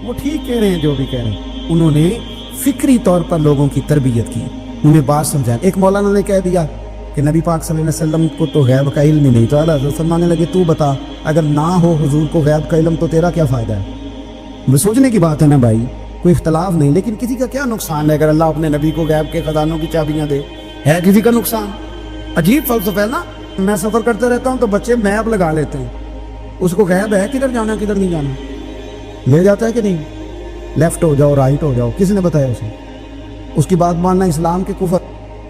وہ ٹھیک کہہ رہے ہیں جو بھی کہہ رہے ہیں. انہوں نے فکری طور پر لوگوں کی تربیت کی, انہیں بات سمجھا. ایک مولانا نے کہہ دیا کہ نبی پاک صلی اللہ علیہ وسلم کو تو غیب کا علم ہی نہیں, تو اعلیٰ حضرت فرمانے لگے تو بتا اگر نہ ہو حضور کو غیب کا علم تو تیرا کیا فائدہ ہے. وہ سوچنے کی بات ہے نا بھائی, کوئی اختلاف نہیں, لیکن کسی کا کیا نقصان ہے اگر اللہ اپنے نبی کو غیب کے خزانوں کی چابیاں دے, ہے کسی کا نقصان؟ عجیب فلسفہ ہے نا. میں سفر کرتے رہتا ہوں تو بچے میپ لگا لیتے ہیں, اس کو غیب ہے کدھر جانا کدھر نہیں جانا, لے جاتا ہے کہ نہیں, لیفٹ ہو جاؤ رائٹ ہو جاؤ, کس نے بتایا اسے؟ اس کی بات ماننا اسلام کے کفر.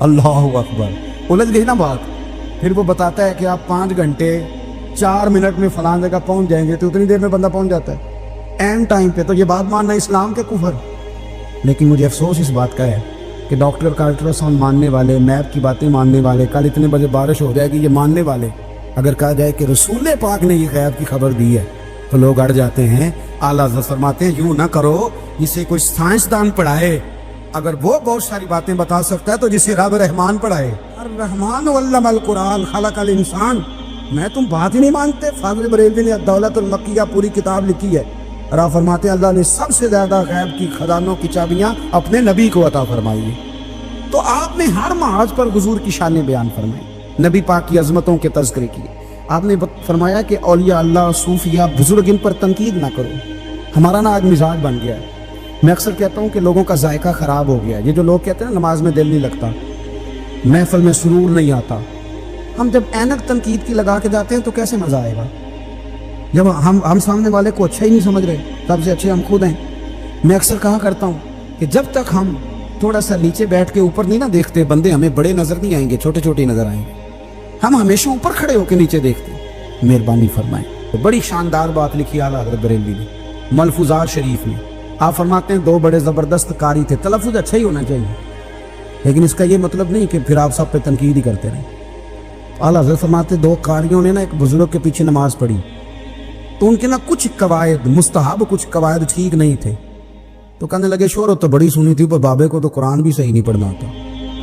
اللہ اکبر, الجھ گئی نا بات. پھر وہ بتاتا ہے کہ آپ 5 گھنٹے 4 منٹ میں فلاں جگہ پہنچ جائیں گے, تو اتنی دیر میں بندہ پہنچ جاتا ہے این ٹائم پہ. تو یہ بات ماننا اسلام کے کفر. لیکن مجھے افسوس اس بات کا ہے کہ ڈاکٹر کا الٹرا ساؤنڈ ماننے والے, میپ کی باتیں ماننے والے, کل اتنے بجے بارش ہو جائے گی یہ ماننے والے, اگر کہا جائے کہ رسول پاک نے یہ غیب کی خبر دی ہے تو لوگ اڑ جاتے ہیں. اعلیٰ حضرت فرماتے ہیں یوں نہ کرو, جسے کوئی سائنسدان پڑھائے اگر وہ بہت ساری باتیں بتا سکتا ہے تو جسے رب رحمان پڑھائے. الرحمن علم القرآن خلق الانسان. میں تم بات ہی نہیں مانتے. فاضل بریلوی نے الدولت المکیہ پوری کتاب لکھی ہے, اور آپ فرماتے ہیں اللہ نے سب سے زیادہ غیب کی خزانوں کی چابیاں اپنے نبی کو عطا فرمائی ہیں. تو آپ نے ہر محاذ پر حضور کی شانیں بیان فرمائی, نبی پاک کی عظمتوں کے تذکرے کیے. آپ نے فرمایا کہ اولیاء اللہ, صوفیہ, بزرگ, ان پر تنقید نہ کرو. ہمارا نا آج مزاج بن گیا ہے. میں اکثر کہتا ہوں کہ لوگوں کا ذائقہ خراب ہو گیا ہے. یہ جو لوگ کہتے ہیں نا نماز میں دل نہیں لگتا, محفل میں سرور نہیں آتا, ہم جب اینک تنقید کی لگا کے جاتے ہیں تو کیسے مزہ آئے گا جب ہم سامنے والے کو اچھا ہی نہیں سمجھ رہے. سب سے اچھے ہم خود ہیں. میں اکثر کہا کرتا ہوں کہ جب تک ہم تھوڑا سا نیچے بیٹھ کے اوپر نہیں نہ دیکھتے, بندے ہمیں بڑے نظر نہیں آئیں گے, چھوٹے چھوٹے نظر آئیں گے. ہم ہمیشہ اوپر کھڑے ہو کے نیچے دیکھتے ہیں. مہربانی فرمائیں. بڑی شاندار بات لکھی اعلیٰ حضرت بریلوی نے ملفوظات شریف میں. آپ فرماتے ہیں 2 بڑے زبردست قاری تھے. تلفظ اچھا ہی ہونا چاہیے, لیکن اس کا یہ مطلب نہیں کہ پھر آپ سب پہ تنقید ہی کرتے رہیں. اعلیٰ حضرت فرماتے 2 قاریوں نے نا ایک بزرگ کے پیچھے نماز پڑھی, تو ان کے نا کچھ قواعد مستحب, کچھ قواعد ٹھیک نہیں تھے. تو کہنے لگے شہرت تو بڑی سنی تھی پر بابے کو تو قرآن بھی صحیح نہیں پڑھنا آتا.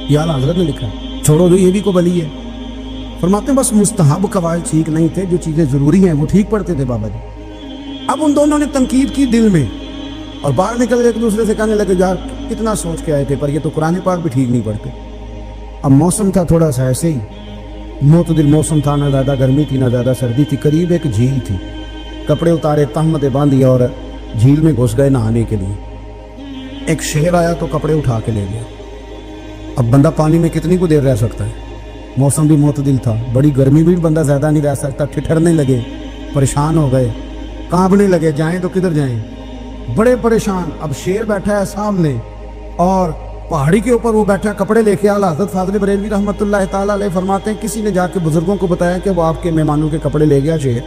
یہ اعلیٰ حضرت نے لکھا, چھوڑو جو یہ بھی کو بلی ہے. فرماتے ہیں بس مستحب قواعد ٹھیک نہیں تھے, جو چیزیں ضروری ہیں وہ ٹھیک پڑھتے تھے بابا جی. اب ان دونوں نے تنقید کی دل میں, اور باہر نکل کے ایک دوسرے سے کہنے لگے یار کتنا سوچ کے آئے تھے, پر یہ تو قرآن پاک بھی ٹھیک نہیں پڑھتے. اب موسم تھا تھوڑا سا ایسے ہی, معتدل موسم تھا, نہ زیادہ گرمی تھی نہ زیادہ سردی تھی. قریب ایک جھیل تھی, کپڑے اتارے, تہمتیں باندھی اور جھیل میں گھس گئے نہانے کے لیے. ایک شیر آیا تو کپڑے اٹھا کے لے گیا. اب بندہ پانی میں کتنی کو دیر رہ سکتا ہے, موسم بھی معتدل تھا, بڑی گرمی بھی بندہ زیادہ نہیں رہ سکتا. ٹھٹھرنے لگے, پریشان ہو گئے, کانپنے لگے, جائیں تو کدھر جائیں, بڑے پریشان. اب شیر بیٹھا ہے سامنے اور پہاڑی کے اوپر وہ بیٹھا, کپڑے لے کے. اعلیٰ حضرت فاضل بریلوی رحمۃ اللہ تعالیٰ علیہ فرماتے ہیں کسی نے جا کے بزرگوں کو بتایا کہ وہ آپ کے مہمانوں کے کپڑے لے گیا شیر,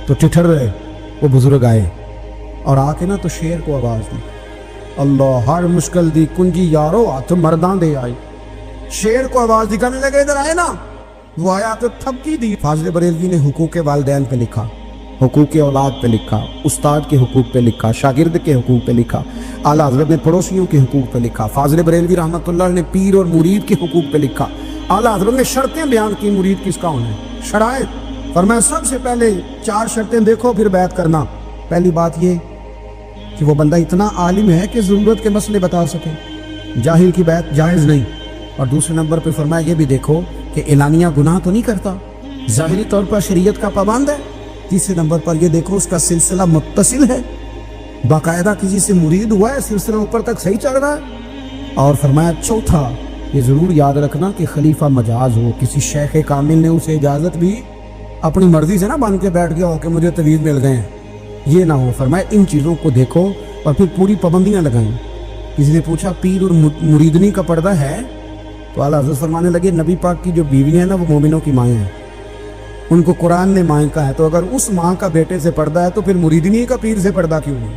تو ٹھٹھر رہے. وہ بزرگ آئے اور آ کے نا تو شیر کو آواز دی, اللہ ہر مشکل دی کنجی یارو ہاتھ مرداں دے آئی. شیر کو آواز دی, کرنے لگے ادھر آئے نا. وہ آیا تو تھپکی دی. فاضل بریلوی نے حقوق والدین پہ لکھا, حقوق اولاد پہ لکھا, استاد کے حقوق پہ لکھا, شاگرد کے حقوق پہ لکھا. اعلیٰ حضرت نے پڑوسیوں کے حقوق پہ لکھا. فاضل بریلوی رحمۃ اللہ نے پیر اور مرید کے حقوق پہ لکھا. اعلیٰ حضرت نے شرطیں بیان کی مرید کس کا ہونا ہے, شرائط. فرمایا سب سے پہلے 4 شرطیں دیکھو پھر بیعت کرنا. پہلی بات یہ کہ وہ بندہ اتنا عالم ہے کہ ضرورت کے مسئلے بتا سکے, جاہل کی بیعت جائز نہیں. اور دوسرے نمبر پہ فرمایا یہ بھی دیکھو کہ اعلانیہ گناہ تو نہیں کرتا, ظاہری طور پر شریعت کا پابند ہے. تیسرے نمبر پر یہ دیکھو اس کا سلسلہ متصل ہے, باقاعدہ کسی سے مرید ہوا ہے, سلسلہ اوپر تک صحیح چل رہا ہے. اور فرمایا چوتھا یہ ضرور یاد رکھنا کہ خلیفہ مجاز ہو, کسی شیخ کامل نے اسے اجازت بھی اپنی مرضی سے نہ بن کے بیٹھ گیا ہو کہ مجھے طویل مل گئے ہیں, یہ نہ ہو. فرمایا ان چیزوں کو دیکھو اور پھر پوری پابندیاں لگائیں. کسی نے پوچھا پیر اور مریدنی کا پردہ ہے, تو اعلیٰ حضرت فرمانے لگے نبی پاک کی جو بیویاں ہیں نا وہ مومنوں کی مائیں ہیں, ان کو قرآن نے مائیں کا ہے. تو اگر اس ماں کا بیٹے سے پردہ ہے تو پھر مریدنی کا پیر سے پردہ کیوں نہیں؟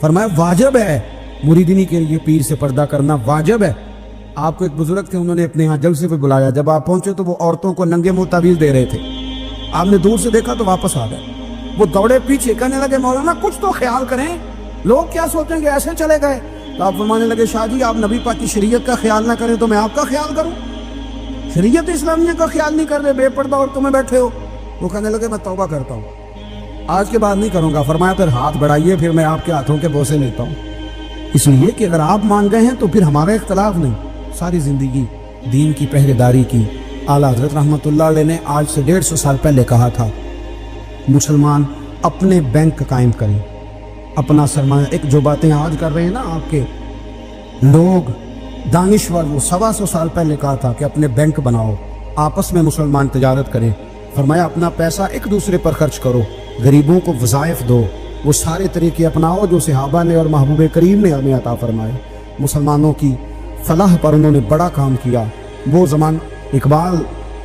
فرمایا واجب ہے مریدنی کے لیے پیر سے پردہ کرنا, واجب ہے. آپ کو ایک بزرگ تھے, انہوں نے اپنے یہاں جلسے پہ بلایا. جب آپ پہنچے تو وہ عورتوں کو ننگے منہ تعویذ دے رہے تھے. آپ نے دور سے دیکھا تو واپس آ گئے. وہ دوڑے پیچھے, کہنے لگے مولانا کچھ تو خیال کریں, لوگ کیا سوچیں گے, ایسے چلے گئے. تو آپ فرمانے لگے شاہ جی آپ نبی پاک کی شریعت کا خیال نہ کریں تو میں آپ کا خیال کروں؟ شریعت اسلامیہ کا خیال نہیں کر رہے, بے پردہ عورتوں میں بیٹھے ہو. وہ کہنے لگے میں توبہ کرتا ہوں, آج کے بعد نہیں کروں گا۔ فرمایا پھر ہاتھ بڑھائیے، پھر میں آپ کے ہاتھوں کے بوسے لیتا ہوں، اس لیے کہ اگر آپ مان گئے ہیں تو پھر ہمارا اختلاف نہیں۔ ساری زندگی دین کی پہرے داری کی۔ اعلیٰ حضرت رحمۃ اللہ علیہ نے آج سے 150 سال پہلے کہا تھا مسلمان اپنے بینک قائم کریں، اپنا سرمایہ۔ ایک جو باتیں آج کر رہے ہیں نا آپ کے لوگ دانشور، وہ 125 سال پہلے کہا تھا کہ اپنے بینک بناؤ، آپس میں مسلمان تجارت کریں۔ فرمایا اپنا پیسہ ایک دوسرے پر خرچ کرو، غریبوں کو وظائف دو، وہ سارے طریقے اپناؤ جو صحابہ نے اور محبوب کریم نے ہمیں عطا فرمائے۔ مسلمانوں کی فلاح پر انہوں نے بڑا کام کیا۔ وہ زمان اقبال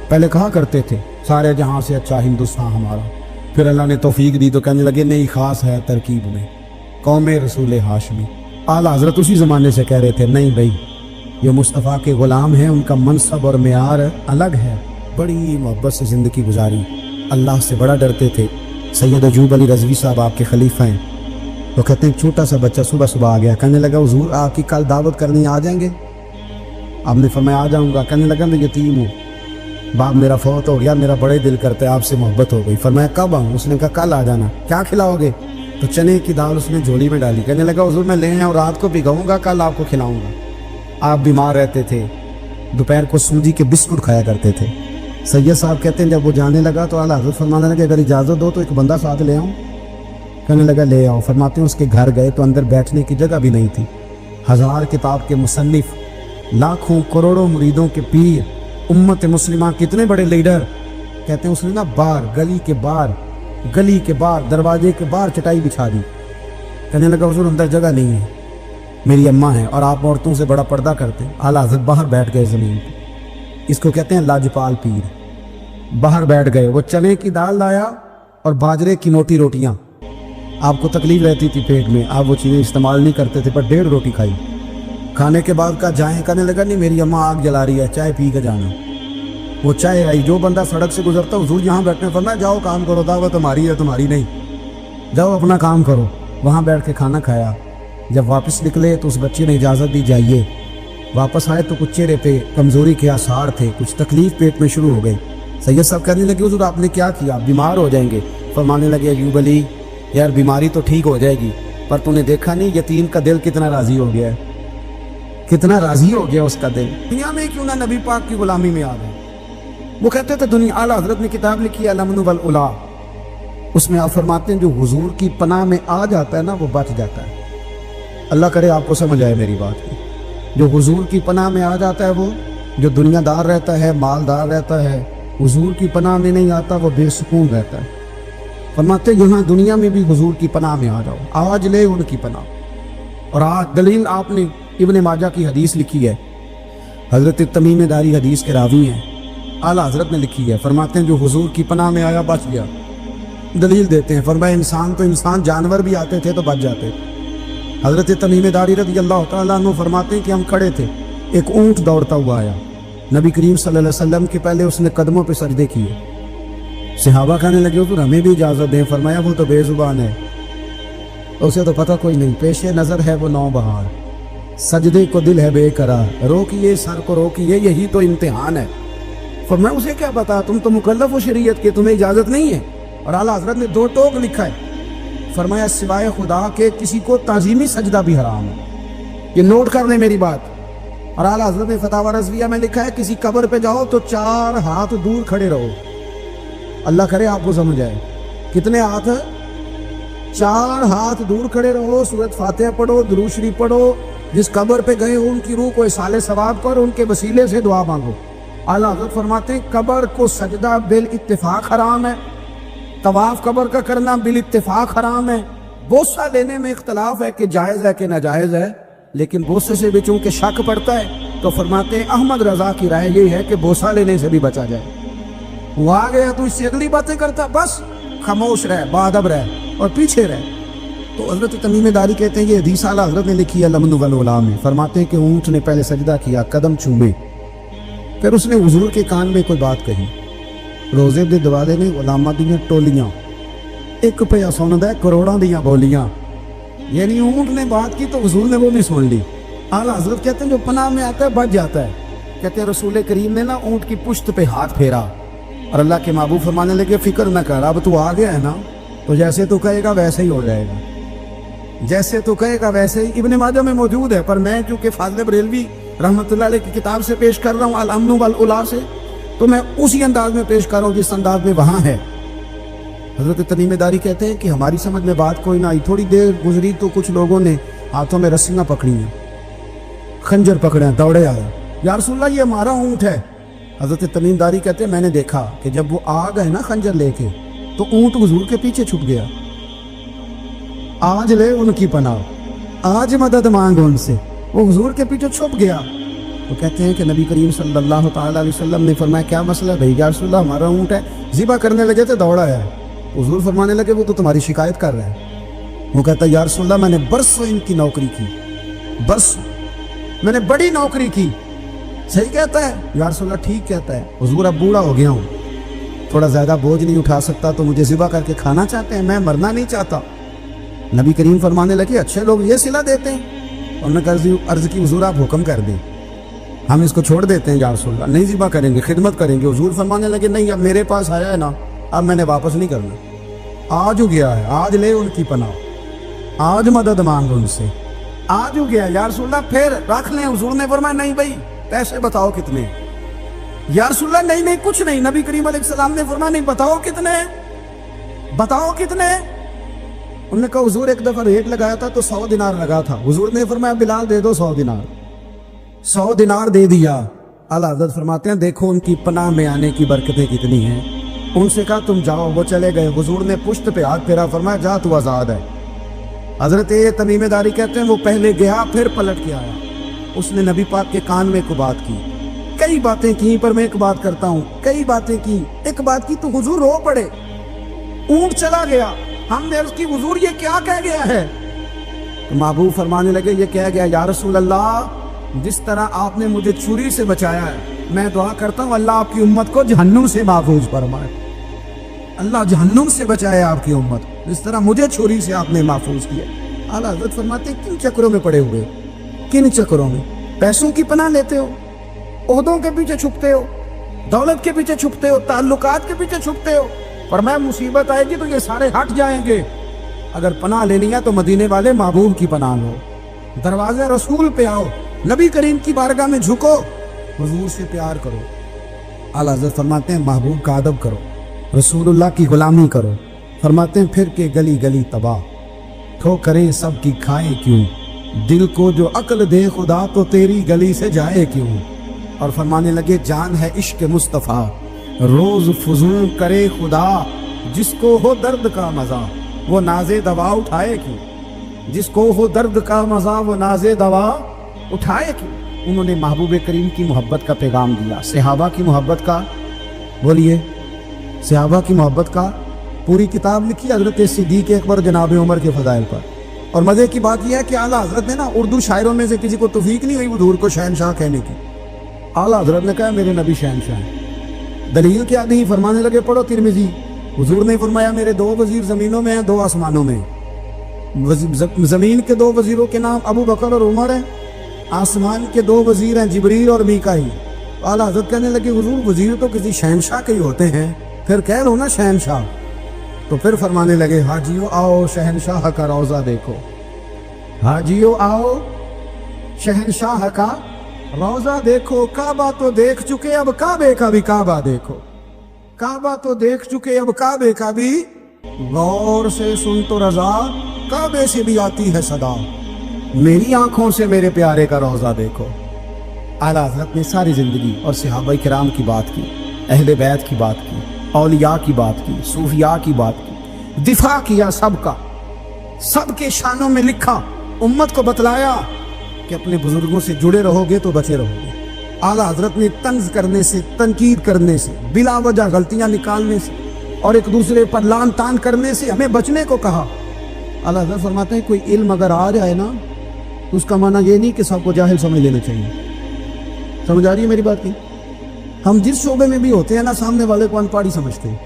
پہلے کہا کرتے تھے سارے جہاں سے اچھا ہندوستان ہمارا، پھر اللہ نے توفیق دی تو کہنے لگے نہیں، خاص ہے ترکیب میں قوم رسول ہاشمی۔ اعلیٰ حضرت اسی زمانے سے کہہ رہے تھے نہیں بھائی، یہ مصطفیٰ کے غلام ہیں، ان کا منصب اور معیار الگ ہے۔ بڑی محبت سے زندگی گزاری، اللہ سے بڑا ڈرتے تھے۔ سید ایوب علی رضوی صاحب آپ کے خلیفہ ہیں، وہ کہتے ہیں چھوٹا سا بچہ صبح صبح آ گیا، کہنے لگا حضور آپ کی کل دعوت کرنی آ جائیں گے؟ آپ نے فرمایا آ جاؤں گا۔ کہنے لگا میں یتیم ہوں، باپ میرا فوت ہو گیا، میرا بڑے دل کرتا ہے آپ سے محبت ہو گئی۔ فرمایا کب آؤں؟ اس نے کہا کل آ جانا۔ کیا کھلاؤ گے؟ تو چنے کی دال اس نے جھولی میں ڈالی۔ کہنے لگا حضور میں لے آیا اور رات کو بھگاؤں گا، کل آپ کو کھلاؤں گا۔ آپ بیمار رہتے تھے، دوپہر کو سوجی کے بسکٹ کھایا کرتے تھے۔ سید صاحب کہتے ہیں جب وہ جانے لگا تو اعلیٰ حضرت فرمانے لگے اگر اجازت دو تو ایک بندہ ساتھ لے آؤں؟ کہنے لگا لے آؤ۔ فرماتے ہیں اس کے گھر گئے تو اندر بیٹھنے کی جگہ بھی نہیں تھی۔ 1000 کتاب کے مصنف، لاکھوں کروڑوں مریدوں کے پیر، امت مسلمہ کتنے بڑے لیڈر، کہتے ہیں اس نے نا باہر گلی کے باہر دروازے کے باہر چٹائی بچھا دی۔ کہنے لگا حضور اندر جگہ نہیں ہے، میری اماں ہیں اور آپ عورتوں سے بڑا پردہ کرتے ہیں۔ اعلیٰ حضرت باہر بیٹھ گئے زمین پہ، اس کو کہتے ہیں لاجپال پیر۔ باہر بیٹھ گئے، وہ چنے کی دال لایا اور باجرے کی موٹی روٹیاں۔ آپ کو تکلیف رہتی تھی پیٹ میں، آپ وہ چیزیں استعمال نہیں کرتے تھے، پر 1.5 روٹی کھائی۔ کھانے کے بعد کہا جائیں؟ کہنے لگا نہیں میری اماں آگ جلا رہی ہے، چائے پی کے جانا۔ وہ چائے آئی، جو بندہ سڑک سے گزرتا حضور یہاں بیٹھنے فرمایا جاؤ کام کرو، دعوت تمہاری ہے تمہاری نہیں، جاؤ اپنا کام کرو۔ وہاں بیٹھ کے کھانا کھایا۔ جب واپس نکلے تو اس بچے نے اجازت دی جائیے۔ واپس آئے تو کچھ چہرے پہ کمزوری کے آثار تھے، کچھ تکلیف پیٹ میں شروع ہو گئی۔ سید صاحب کہنے لگے حضور آپ نے کیا کیا؟ بیمار ہو جائیں گے۔ فرمانے لگے ایوب علی یار بیماری تو ٹھیک ہو جائے گی، پر تو نے دیکھا نہیں یتیم کا دل کتنا راضی ہو گیا ہے، کتنا راضی ہو گیا اس کا دل۔ دنیا میں کیوں نہ نبی پاک کی غلامی میں آ گئے۔ وہ کہتے تھے دنیا، اعلیٰ حضرت نے کتاب لکھی ہے الامن والاولا، اس میں آپ فرماتے ہیں جو حضور کی پناہ میں آ جاتا ہے نا وہ بچ جاتا ہے۔ اللہ کرے آپ کو سمجھ آئے میری بات کی۔ جو حضور کی پناہ میں آ جاتا ہے، وہ جو دنیا دار رہتا ہے، مالدار رہتا ہے، حضور کی پناہ میں نہیں آتا وہ بے سکون رہتا ہے۔ فرماتے یہاں دنیا میں بھی حضور کی پناہ میں آ جاؤ، آج لے ان کی پناہ۔ اور آج دلیل آپ نے ابن ماجہ کی حدیث لکھی ہے، حضرت تمیم داری حدیث کے راوی ہیں، اعلیٰ حضرت نے لکھی ہے۔ فرماتے ہیں جو حضور کی پناہ میں آیا بچ گیا۔ دلیل دیتے ہیں، فرمایا انسان تو انسان، جانور بھی آتے تھے تو بچ جاتے تھے۔ حضرت تمیم داری رضی اللہ تعالیٰ عنہ فرماتے ہیں کہ ہم کھڑے تھے، ایک اونٹ دوڑتا ہوا آیا، نبی کریم صلی اللہ علیہ وسلم کے پہلے اس نے قدموں پہ سجدے کیے۔ صحابہ کہنے لگے حضور ہمیں بھی اجازت دیں۔ فرمایا وہ تو بے زبان ہے، اسے تو پتہ کوئی نہیں، پیش نظر ہے وہ نو بہار، سجدے کو دل ہے بے قرار، روکیے سر کو روکیے یہی تو امتحان ہے۔ فرمایا اسے کیا پتا، تم تو مکلف ہو شریعت کے، تمہیں اجازت نہیں ہے۔ اور اعلیٰ حضرت نے 2 ٹوک لکھا ہے، فرمایا سوائے خدا کے کسی کو تعظیمی سجدہ بھی حرام ہے۔ یہ نوٹ کر لیں میری بات۔ اور اعلیٰ حضرت نے فتاوی رضویہ میں لکھا ہے کسی قبر پہ جاؤ تو 4 ہاتھ دور کھڑے رہو۔ اللہ کرے آپ کو سمجھ آئے، کتنے ہاتھ؟ 4 ہاتھ دور کھڑے رہو، سورۃ فاتحہ پڑھو، درود شریف پڑھو، جس قبر پہ گئے ان کی روح کو اصال ثواب کر، ان کے وسیلے سے دعا مانگو۔ اعلیٰ حضرت فرماتے ہیں قبر کو سجدہ بالاتفاق حرام ہے، طواف قبر کا کرنا بالاتفاق حرام ہے۔ بوسہ لینے میں اختلاف ہے کہ جائز ہے کہ ناجائز ہے، لیکن بوسے سے بھی چونکہ شک پڑتا ہے تو فرماتے ہیں احمد رضا کی رائے یہ ہے کہ بوسہ لینے سے بھی بچا جائے۔ وہ آ گیا تو اس سے اگلی باتیں کرتا، بس خاموش رہ، باادب رہ اور پیچھے رہ۔ تو حضرت تمیم داری کہتے ہیں یہ حدیث اعلیٰ حضرت نے لکھی ہے الامن والاولا میں۔ فرماتے ہیں کہ اونٹ نے پہلے سجدہ کیا، قدم چومے، پھر اس نے حضور کے کان میں کوئی بات کہی۔ روزے دے دوالے نے غلاماں دیاں ٹولیاں، ایک پہ سندا ہے کروڑاں دیاں بولیاں، یعنی اونٹ نے بات کی تو حضور نے وہ بھی سن لی۔ اعلیٰ حضرت کہتے ہیں جو پناہ میں آتا ہے بچ جاتا ہے۔ کہتے ہیں رسول کریم نے نا اونٹ کی پشت پہ ہاتھ پھیرا اور اللہ کے محبوب فرمانے لگے فکر نہ کر، اب تو آ گیا ہے نا، تو جیسے تو کہے گا ویسے ہی ہو جائے گا، جیسے تو کہے گا ویسے ہی۔ ابن ماجہ میں موجود ہے، پر میں چونکہ فاضل بریلوی رحمۃ اللہ علیہ کی کتاب سے پیش کر رہا ہوں، الامن والعلا سے، تو میں اسی انداز میں پیش کر رہا ہوں جس انداز میں وہاں ہے۔ حضرت تمیم داری کہتے ہیں کہ ہماری سمجھ میں بات کوئی نہ آئی، تھوڑی دیر گزری تو کچھ لوگوں نے ہاتھوں میں رسیاں پکڑی ہیں، خنجر پکڑے ہیں، دوڑے آئے، یا رسول اللہ یہ ہمارا اونٹ ہے۔ حضرت تمیم داری کہتے ہیں میں نے دیکھا کہ جب وہ آ گئے نا خنجر لے کے، تو اونٹ حضور کے پیچھے چھپ گیا۔ آج لے ان کی پناہ، آج مدد مانگ ان سے، وہ حضور کے پیچھے چھپ گیا۔ تو کہتے ہیں کہ نبی کریم صلی اللہ تعالیٰ علیہ وسلم نے فرمایا کیا مسئلہ بھائی؟ یا رسول اللہ ہمارا اونٹ ہے، ذبح کرنے لگے تھے دوڑا ہے۔ حضور فرمانے لگے وہ تو تمہاری شکایت کر رہا ہے۔ وہ کہتا ہے یا رسول اللہ میں نے برسوں ان کی نوکری کی، برسوں میں نے بڑی نوکری کی۔ صحیح کہتا ہے یا رسول اللہ؟ ٹھیک کہتا ہے حضور، اب بوڑھا ہو گیا ہوں، تھوڑا زیادہ بوجھ نہیں اٹھا سکتا، تو مجھے ذبح کر کے کھانا چاہتے ہیں، میں مرنا نہیں چاہتا۔ نبی کریم فرمانے لگے اچھے لوگ یہ صلہ دیتے ہیں؟ انہوں نے عرض کی حضور آپ حکم کر دیں، ہم اس کو چھوڑ دیتے ہیں یا رسول اللہ، نہیں ذبح کریں گے، خدمت کریں گے۔ حضور فرمانے لگے نہیں، اب میرے پاس آیا ہے نا، اب میں نے واپس نہیں کرنا، آج ہو گیا ہے، آج لے ان کی پناہ، آج مدد مانگ ان سے، آج ہو گیا یا رسول اللہ پھر رکھ لیں۔ حضور نے فرمایا نہیں بھائی پیسے بتاؤ کتنے؟ یا رسول اللہ نہیں کچھ نہیں۔ نبی کریم علیہ السلام نے فرمایا نہیں، بتاؤ کتنے، بتاؤ کتنے؟ انہوں نے کہا حضور ایک دفعہ ریٹ لگایا تھا تو 100 دینار لگا تھا۔ حضور نے فرمایا بلال دے دو 100 دینار، 100 دینار دے دیا۔ اعلیٰ حضرت فرماتے ہیں دیکھو ان کی پناہ میں آنے کی برکتیں کتنی ہیں۔ ان سے کہا تم جاؤ، وہ چلے گئے۔ حضور نے پشت پہ ہاتھ پھیرا، فرمایا جا تو آزاد ہے۔ حضرت تمیم داری کہتے ہیں وہ پہلے گیا پھر پلٹ کے آیا، اس نے نبی پاک کے کان میں کو بات کی، کئی باتیں کی، پر میں ایک بات کرتا ہوں، کئی باتیں کی، ایک بات کی تو حضور رو پڑے۔ اونٹ چلا گیا، ہم نے عرض کی حضور یہ کیا کہہ گیا ہے؟ تو محبوب فرمانے لگے یہ کہہ گیا یا رسول اللہ جس طرح آپ نے مجھے چھری سے بچایا ہے، میں دعا کرتا ہوں اللہ آپ کی امت کو جہنم سے محفوظ فرمائے، اللہ جہنم سے بچائے آپ کی امت، جس طرح مجھے چھری سے آپ نے محفوظ کیا۔ اعلیٰ حضرت فرماتے ہیں کن چکروں میں پڑے ہوئے، کن چکروں میں؟ پیسوں کی پناہ لیتے ہو، عہدوں کے پیچھے چھپتے ہو، دولت کے پیچھے چھپتے ہو، تعلقات کے پیچھے چھپتے ہو، پر میں مصیبت آئے گی تو یہ سارے ہٹ جائیں گے۔ اگر پناہ لینی ہے تو مدینے والے محبوب کی پناہ لو، دروازے رسول پہ آؤ، نبی کریم کی بارگاہ میں جھکو، حضور سے پیار کرو۔ اعلیٰ حضرت فرماتے ہیں محبوب کا ادب کرو، رسول اللہ کی غلامی کرو۔ فرماتے ہیں پھر کے گلی گلی تباہ، ٹھوکریں سب کی کھائے کیوں، دل کو جو عقل دے خدا تو تیری گلی سے جائے کیوں۔ اور فرمانے لگے جان ہے عشق مصطفیٰ، روز فضول کرے خدا، جس کو ہو درد کا مزہ وہ ناز دوا اٹھائے کیوں، جس کو ہو درد کا مزہ وہ ناز دوا اٹھائے کیوں۔ انہوں نے محبوب کریم کی محبت کا پیغام دیا، صحابہ کی محبت کا، بولیے صحابہ کی محبت کا پوری کتاب لکھی حضرت صدیق اکبر جناب عمر کے فضائل پر۔ اور مزے کی بات یہ ہے کہ اعلیٰ حضرت نے نا اردو شاعروں میں سے کسی کو توفیق نہیں ہوئی حضور کو شہنشاہ کہنے کی، اعلیٰ حضرت نے کہا میرے نبی شہنشاہ ہیں۔ دلیل کیا دی؟ فرمانے لگے پڑھو ترمذی، حضور نے فرمایا میرے 2 وزیر زمینوں میں ہیں 2 آسمانوں میں، زمین کے 2 وزیروں کے نام ابو بکر اور عمر ہیں، آسمان کے 2 وزیر ہیں جبریل اور میکائیل۔ اعلیٰ حضرت کہنے لگے حضور وزیر تو کسی شہنشاہ کے ہی ہوتے ہیں، پھر کہہ لو نا شہنشاہ۔ تو پھر فرمانے لگے حاجیو آؤ شہنشاہ کا روضہ دیکھو، حاجیو آؤ شہنشاہ کا روضہ دیکھو، کعبہ تو دیکھ چکے اب کعبے کا بھی کعبہ دیکھو، کعبہ تو دیکھ چکے اب کعبے کا بھی، غور سے سن تو رضا کعبے سے بھی آتی ہے صدا، میری آنکھوں سے میرے پیارے کا روضہ دیکھو۔ اعلیٰ حضرت نے ساری زندگی اور صحابہ کرام کی بات کی، اہل بیت کی بات کی، اولیاء کی بات کی، صوفیاء کی بات کی، دفاع کیا سب کا، سب کے شانوں میں لکھا، امت کو بتلایا کہ اپنے بزرگوں سے جڑے رہو گے تو بچے رہو گے۔ اعلیٰ حضرت نے طنز کرنے سے، تنقید کرنے سے، بلا وجہ غلطیاں نکالنے سے اور ایک دوسرے پر لان تان کرنے سے ہمیں بچنے کو کہا۔ اعلیٰ حضرت فرماتے ہیں کوئی علم اگر آ جائے نا تو اس کا معنی یہ نہیں کہ سب کو جاہل سمجھ لینا چاہیے۔ سمجھ آ رہی ہے میری بات کی؟ ہم جس شعبے میں بھی ہوتے ہیں نا سامنے والے کو ان پڑھ ہی سمجھتے ہیں۔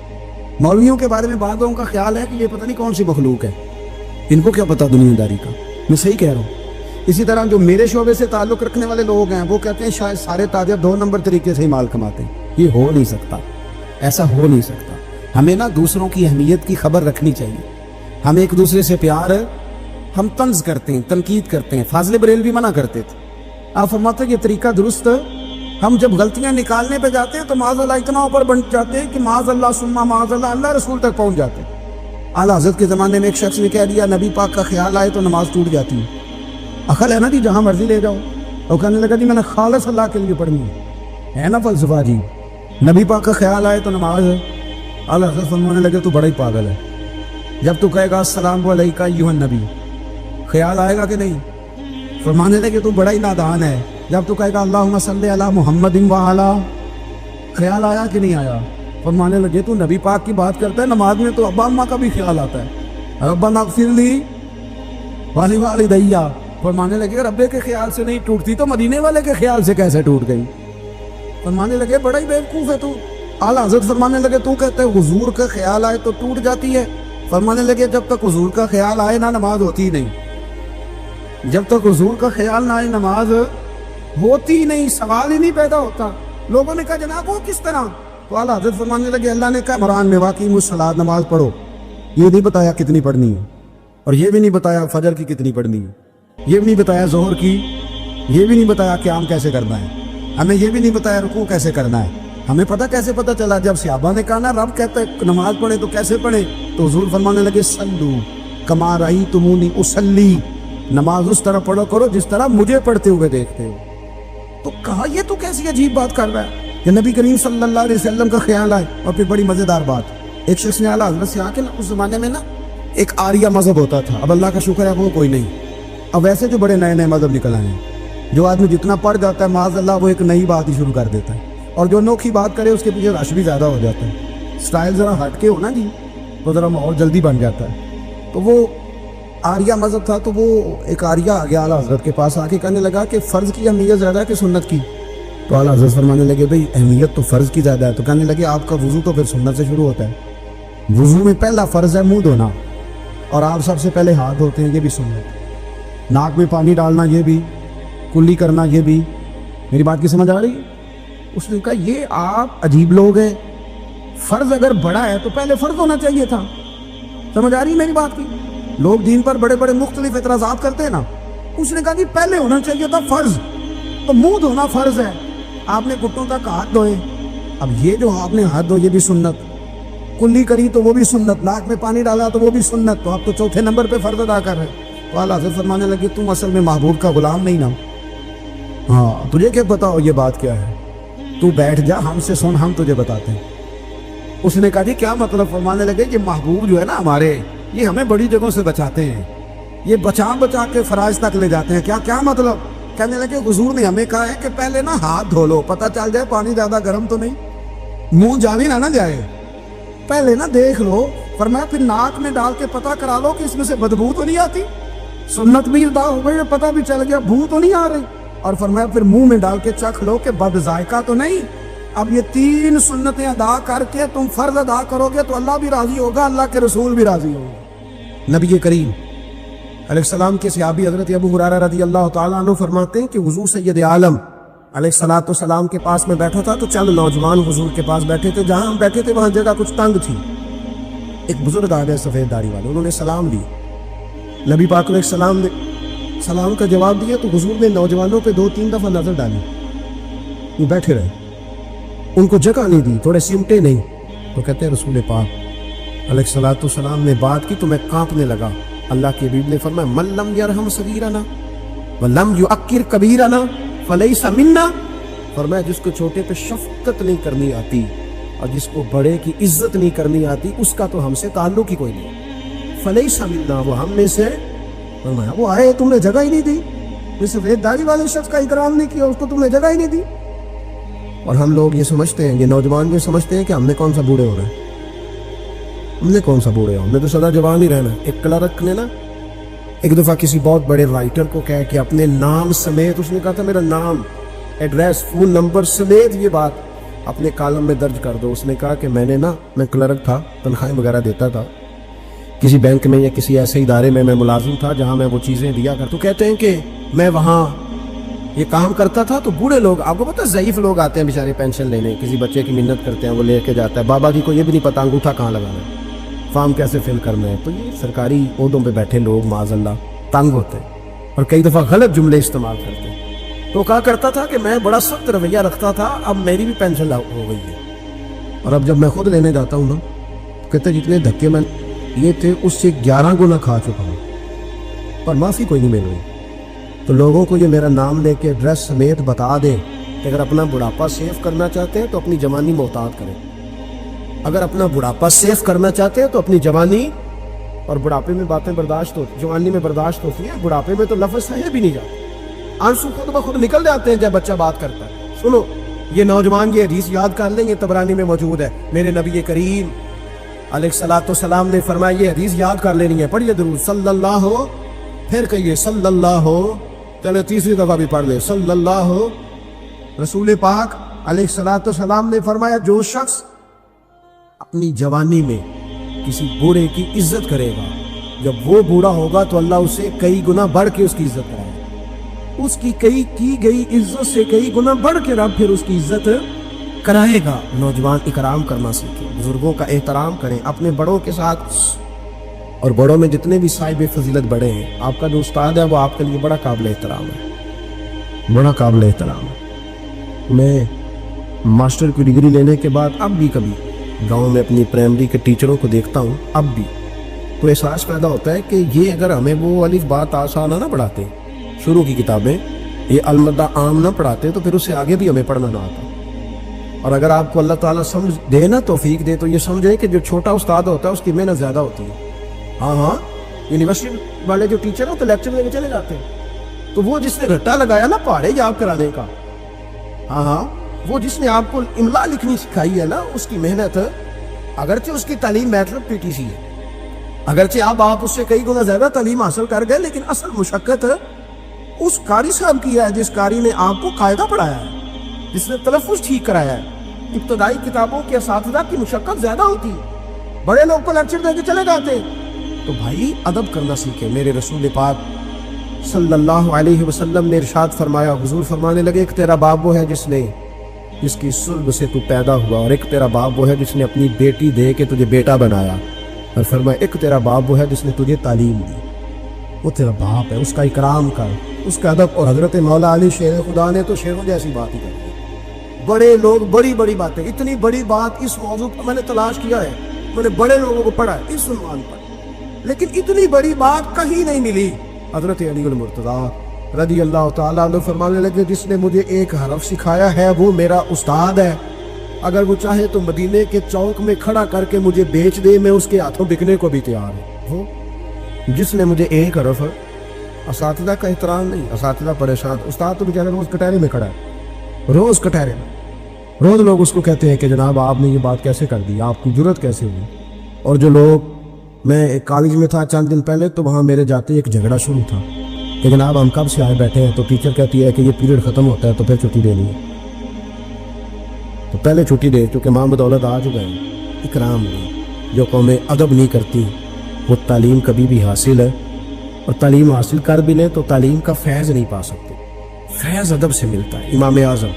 مولویوں کے بارے میں بعض لوگوں کا خیال ہے کہ یہ پتہ نہیں کون سی مخلوق ہے، ان کو کیا پتا دنیا داری کا۔ میں صحیح کہہ رہا ہوں۔ اسی طرح جو میرے شعبے سے تعلق رکھنے والے لوگ ہیں وہ کہتے ہیں شاید سارے تاجر 2 نمبر طریقے سے ہی مال کماتے ہیں، یہ ہو نہیں سکتا، ایسا ہو نہیں سکتا۔ ہمیں نا دوسروں کی اہمیت کی خبر رکھنی چاہیے. ہم ایک دوسرے سے پیار ہے, ہم طنز کرتے ہیں, تنقید کرتے ہیں. فاضل بریلوی منع کرتے تھے, آپ فرماتے ہیں یہ طریقہ درست ہے. ہم جب غلطیاں نکالنے پہ جاتے ہیں تو معاذ اللہ اتنا اوپر بن جاتے ہیں کہ معاذ اللہ ثم معاذ اللہ اللہ رسول تک پہنچ جاتے ہیں. اعلیٰ حضرت کے زمانے میں ایک شخص نے کہہ دیا نبی پاک کا خیال آئے تو نماز ٹوٹ جاتی ہے. عقل ہے نا جی, جہاں مرضی لے جاؤ. اور کہنے لگا جی میں نے خالص اللہ کے لیے پڑھنی ہے نا فلسفہ جی. نبی پاک کا خیال آئے تو نماز ہے. اعلیٰ حضرت فرمانے لگے تو بڑا ہی پاگل ہے. جب تو کہے گا السلام علیکہ ایھا النبی, خیال آئے گا کہ نہیں؟ فرمانے لگے تو بڑا ہی نادان ہے. جب تو کہے گا اللہم صلی علی محمد وعلی, خیال آیا کہ نہیں آیا؟ فرمانے لگے تو نبی پاک کی بات کرتا ہے, نماز میں تو ابا اماں کا بھی خیال آتا ہے. ربنا اغفر لی ولوالدی. فرمانے لگے ربے کے خیال سے نہیں ٹوٹتی تو مدینے والے کے خیال سے کیسے ٹوٹ گئی؟ فرمانے لگے بڑا ہی بیوقوف ہے تو. اعلیٰ حضرت فرمانے لگے تو کہتے ہے حضور کا خیال آئے تو ٹوٹ جاتی ہے. فرمانے لگے جب تک حضور کا خیال آئے نہ نماز ہوتی نہیں. جب تک حضور کا خیال نہ آئے نماز ہوتی نہیں, سوال ہی نہیں پیدا ہوتا. لوگوں نے کہا جناب وہ کس طرح؟ تو اعلیٰ حضرت فرمانے لگے اللہ نے کہا قرآن میں واقعی الصلاۃ, نماز پڑھو. یہ نہیں بتایا کتنی پڑھنی ہے, اور یہ بھی نہیں بتایا فجر کی کتنی پڑھنی ہے, یہ بھی نہیں بتایا ظہر کی, یہ بھی نہیں بتایا قیام کیسے کرنا ہے, ہمیں یہ بھی نہیں بتایا رکوع کیسے کرنا ہے. ہمیں کیسے پتہ چلا؟ جب صحابہ نے کہا نا رب کہتا ہے نماز پڑھے تو کیسے پڑھے, تو حضور فرمانے لگے صلو کما رأیتمونی اصلی, نماز اس طرح پڑھو کرو جس طرح مجھے پڑھتے ہوئے دیکھتے ہو. تو کہا یہ تو کیسی عجیب بات کر رہا ہے کہ نبی کریم صلی اللہ علیہ وسلم کا خیال آئے. اور پھر بڑی مزیدار بات, ایک شخص نے اعلیٰ حضرت سے آ کے نا اس زمانے میں نا ایک آریہ مذہب ہوتا تھا, اب اللہ کا شکر ہے وہ کوئی نہیں. اب ویسے جو بڑے نئے نئے مذہب نکل آئے ہیں, جو آدمی جتنا پڑھ جاتا ہے معاذ اللہ وہ ایک نئی بات ہی شروع کر دیتا ہے, اور جو انوکھی بات کرے اس کے پیچھے رش بھی زیادہ ہو جاتا ہے. سٹائل ذرا ہٹ کے ہو نا جی تو ذرا ماحول جلدی بن جاتا ہے. تو وہ آریہ مذہب تھا, تو وہ ایک آریہ آ گیا اعلیٰ حضرت کے پاس آ کے کہنے لگا کہ فرض کی اہمیت زیادہ ہے کہ سنت کی؟ تو اعلیٰ حضرت فرمانے لگے بھئی اہمیت تو فرض کی زیادہ ہے. تو کہنے لگے آپ کا وضو تو پھر سنت سے شروع ہوتا ہے. وضو میں پہلا فرض ہے منہ دھونا, اور آپ سب سے پہلے ہاتھ دھوتے ہیں, یہ بھی سنت. ناک میں پانی ڈالنا یہ بھی, کلی کرنا یہ بھی. میری بات کی سمجھ آ رہی؟ اس نے کہا یہ آپ عجیب لوگ ہیں, فرض اگر بڑا ہے تو پہلے فرض ہونا چاہیے تھا. سمجھ آ رہی میری بات کی؟ لوگ دین پر بڑے بڑے مختلف اعتراضات کرتے ہیں نا. اس نے کہا کہ پہلے ہونا چاہیے تھا فرض. تو منہ دھونا فرض ہے, آپ نے گھٹنوں تک ہاتھ دھوئے, اب یہ جو آپ نے ہاتھ دھو یہ بھی سنت, کلی کری تو وہ بھی سنت, ناک میں پانی ڈالا تو وہ بھی سنت, تو آپ تو چوتھے نمبر پہ فرض ادا کر رہے. تو اعلیٰ حضرت فرمانے لگے تم اصل میں محبوب کا غلام نہیں نا. ہاں تجھے کیا بتاؤ یہ بات کیا ہے, تو بیٹھ جا ہم سے سن, ہم تجھے بتاتے ہیں. اس نے کہا جی کیا مطلب؟ فرمانے لگے یہ محبوب جو ہے نا ہمارے, یہ ہمیں بڑی جگہوں سے بچاتے ہیں, یہ بچا کے فرائض تک لے جاتے ہیں. کیا مطلب؟ کہنے لگے حضور نے ہمیں کہا ہے کہ پہلے نا ہاتھ دھو لو, پتہ چل جائے پانی زیادہ گرم تو نہیں, منہ جاوی نہ جائے, پہلے نا دیکھ لو. فرمایا پھر ناک میں ڈال کے پتہ کرا لو کہ اس میں سے بدبو تو نہیں آتی, سنت بھی ادا ہو گئی, پتہ بھی چل گیا بو تو نہیں آ رہی. اور فرمایا پھر منہ میں ڈال کے چکھ لو کہ بد ذائقہ تو نہیں. اب یہ 3 سنتیں ادا کر کے تم فرض ادا کرو گے تو اللہ بھی راضی ہوگا, اللہ کے رسول بھی راضی ہوگا. نبی کریم علیہ السلام کے صحابی حضرت ابو ہریرہ رضی اللہ تعالیٰ عنہ فرماتے ہیں کہ حضور سید عالم علیہ السلام کے پاس میں بیٹھا تھا, تو چند نوجوان حضور کے پاس بیٹھے تھے. جہاں ہم بیٹھے تھے وہاں جگہ کچھ تنگ تھی. ایک بزرگ آ گئے سفید داڑھی والے, انہوں نے سلام دی. نبی پاک علیہ السلام نے سلام کا جواب دیا تو حضور نے نوجوانوں پہ 2-3 دفعہ نظر ڈالی, وہ بیٹھے رہے, ان کو جگہ نہیں دی, تھوڑے سمٹے نہیں. تو کہتے ہیں رسول پاک علیہ السلام نے بات کی تو میں کانپنے لگا. اللہ کے حبیب نے فرمایا من لم یرحم صغیرنا ولم یعکر کبیرنا فلیس منا. فرمایا جس کو چھوٹے پہ شفقت نہیں کرنی آتی اور جس کو بڑے کی عزت نہیں کرنی آتی اس کا تو ہم سے تعلق ہی کوئی نہیں. فلیس منا, وہ ہم میں سے. فرمایا وہ آئے تم نے جگہ ہی نہیں دی, جس سفید داڑھی والے شخص کا اکرام نہیں کیا اس کو تم نے جگہ ہی نہیں دی. اور ہم لوگ یہ سمجھتے ہیں, یہ نوجوان یہ سمجھتے ہیں کہ ہم نے کون سا بوڑھے ہو رہے ہیں, ہم نے کون سا بوڑھے ہو, ہم نے تو سدا جوان ہی رہنا. ایک کلرک نے نا ایک دفعہ کسی بہت بڑے رائٹر کو کہہ کہ اپنے نام سمیت, اس نے کہا تھا میرا نام, ایڈریس, فون نمبر سمیت یہ بات اپنے کالم میں درج کر دو. اس نے کہا کہ میں کلرک تھا, تنخواہیں وغیرہ دیتا تھا کسی بینک میں یا کسی ایسے ادارے میں ملازم تھا جہاں میں وہ چیزیں دیا کر. تو کہتے ہیں کہ میں وہاں یہ کام کرتا تھا تو بوڑھے لوگ، آپ کو پتہ ہے ضعیف لوگ آتے ہیں بیچارے پینشن لینے، کسی بچے کی منت کرتے ہیں، وہ لے کے جاتا ہے، بابا جی کو یہ بھی نہیں پتا انگوٹھا کہاں لگانا ہے، فارم کیسے فل کرنا ہے۔ تو یہ سرکاری عہدوں پہ بیٹھے لوگ معاذ اللہ تنگ ہوتے ہیں اور کئی دفعہ غلط جملے استعمال کرتے ہیں۔ تو کہا کرتا تھا کہ میں بڑا سخت رویہ رکھتا تھا، اب میری بھی پینشن ہو گئی ہے، اور اب جب میں خود لینے جاتا ہوں نا تو کہتے ہیں جتنے دھکے میں یہ تھے اس سے 11 گنا کھا چکا ہوں، پر معافی کوئی نہیں مل رہی۔ تو لوگوں کو یہ میرا نام لے کے ایڈریس سمیت بتا دیں کہ اگر اپنا بڑھاپا سیف کرنا چاہتے ہیں تو اپنی جوانی محتاط کریں، اگر اپنا بڑھاپا سیف کرنا چاہتے ہیں تو اپنی جوانی، اور بڑھاپے میں باتیں برداشت ہوتی، جوانی میں برداشت ہوتی ہے، بڑھاپے میں تو لفظ صحیح بھی نہیں جاتے، آنسو خود بخود نکل جاتے ہیں جب بچہ بات کرتا ہے۔ سنو یہ نوجوان یہ حدیث یاد کر لیں، یہ طبرانی میں موجود ہے، میرے نبی کریم علیہ الصلوۃ والسلام نے فرمایا یہ حدیث یاد کر لینی ہے، پڑھیے درود صلی اللہ ہو، پھر کہیے صلی اللہ ہو، چلے تیسری دفعہ بھی پڑھ لیں صلی اللہ ہو۔ رسول پاک علیہ الصلوۃ والسلام نے فرمایا جو شخص اپنی جوانی میں کسی بوڑھے کی عزت کرے گا، جب وہ بوڑھا ہوگا تو اللہ اسے کئی گنا بڑھ کے اس کی عزت کرائے گا، اس کی کی گئی عزت سے کئی گنا بڑھ کے رب پھر اس کی عزت کرائے گا۔ نوجوان اکرام کرنا سیکھیں، بزرگوں کا احترام کریں، اپنے بڑوں کے ساتھ، اور بڑوں میں جتنے بھی صاحب فضیلت بڑے ہیں، آپ کا جو استاد ہے وہ آپ کے لیے بڑا قابل احترام ہے، بڑا قابل احترام ہے۔ میں ماسٹر کی ڈگری لینے کے بعد اب بھی کبھی گاؤں میں اپنی پرائمری کے ٹیچروں کو دیکھتا ہوں، اب بھی تو احساس پیدا ہوتا ہے کہ یہ اگر ہمیں وہ الف با تا سا نہ پڑھاتے، شروع کی کتابیں یہ المدہ عام نہ پڑھاتے تو پھر اس سے آگے بھی ہمیں پڑھنا نہ آتا۔ اور اگر آپ کو اللہ تعالیٰ سمجھ دے نا، توفیق دے، تو یہ سمجھیں کہ جو چھوٹا استاد ہوتا ہے اس کی محنت زیادہ ہوتی ہے۔ ہاں یونیورسٹی والے جو ٹیچر ہیں تو لیکچر لے کے چلے جاتے ہیں، تو وہ جس نے رٹا لگایا نا پہاڑے یاد کرانے کا، وہ جس نے آپ کو املا لکھنی سکھائی ہے نا، اس کی محنت، اگرچہ اس کی تعلیم میٹرک PTC ہے، اگرچہ آپ اس سے کئی گنا زیادہ تعلیم حاصل کر گئے، لیکن اصل مشقت اس قاری صاحب کی ہے جس قاری نے آپ کو قاعدہ پڑھایا ہے، جس نے تلفظ ٹھیک کرایا ہے۔ ابتدائی کتابوں کے اساتذہ کی مشقت زیادہ ہوتی، بڑے لوگ کو لیکچر دے کے چلے جاتے۔ تو بھائی ادب کرنا سیکھیں۔ میرے رسول پاک صلی اللہ علیہ وسلم نے ارشاد فرمایا، حضور فرمانے لگے ایک تیرا باپ وہ ہے جس کی صلب سے تو پیدا ہوا، اور ایک تیرا باپ وہ ہے جس نے اپنی بیٹی دے کے تجھے بیٹا بنایا، اور فرمایا ایک تیرا باپ وہ ہے جس نے تجھے تعلیم دی۔ وہ تیرا باپ ہے، اس کا اکرام کر، اس کا ادب۔ اور حضرت مولا علی شیر خدا نے تو شیروں جیسی بات ہی کر دی۔ بڑے لوگ بڑی بڑی باتیں، اتنی بڑی بات اس موضوع پر میں نے تلاش کیا ہے، میں نے بڑے لوگوں کو پڑھا ہے اس عنوان پر، لیکن اتنی بڑی بات کہیں نہیں ملی۔ حضرت علی المرتضیٰ رضی اللہ تعالیٰ عنہ فرمانے لگے جس نے مجھے ایک حرف سکھایا ہے وہ میرا استاد ہے، اگر وہ چاہے تو مدینے کے چوک میں کھڑا کر کے مجھے بیچ دے، میں اس کے ہاتھوں بکنے کو بھی تیار ہوں۔ وہ جس نے مجھے ایک حرف، اساتذہ کا احترام نہیں، اساتذہ پریشان، استاد تو بیچارے روز کٹہرے میں کھڑا ہے، روز کٹہرے میں، روز لوگ اس کو کہتے ہیں کہ جناب آپ نے یہ بات کیسے کر دی، آپ کی جرت کیسے ہوئی۔ اور جو لوگ، میں ایک کالج میں تھا چند دن پہلے، تو وہاں میرے جاتے ایک جھگڑا شروع تھا کہ جناب ہم کب سے آئے بیٹھے ہیں، تو ٹیچر کہتی ہے کہ یہ پیریڈ ختم ہوتا ہے تو پھر چھٹی دینی ہے، تو پہلے چھٹی دے چونکہ ماں بدولت آ چکا ہے۔ اکرام نہیں، جو قومیں ادب نہیں کرتی وہ تعلیم کبھی بھی حاصل ہے، اور تعلیم حاصل کر بھی لیں تو تعلیم کا فیض نہیں پا سکتے، فیض ادب سے ملتا ہے۔ امام اعظم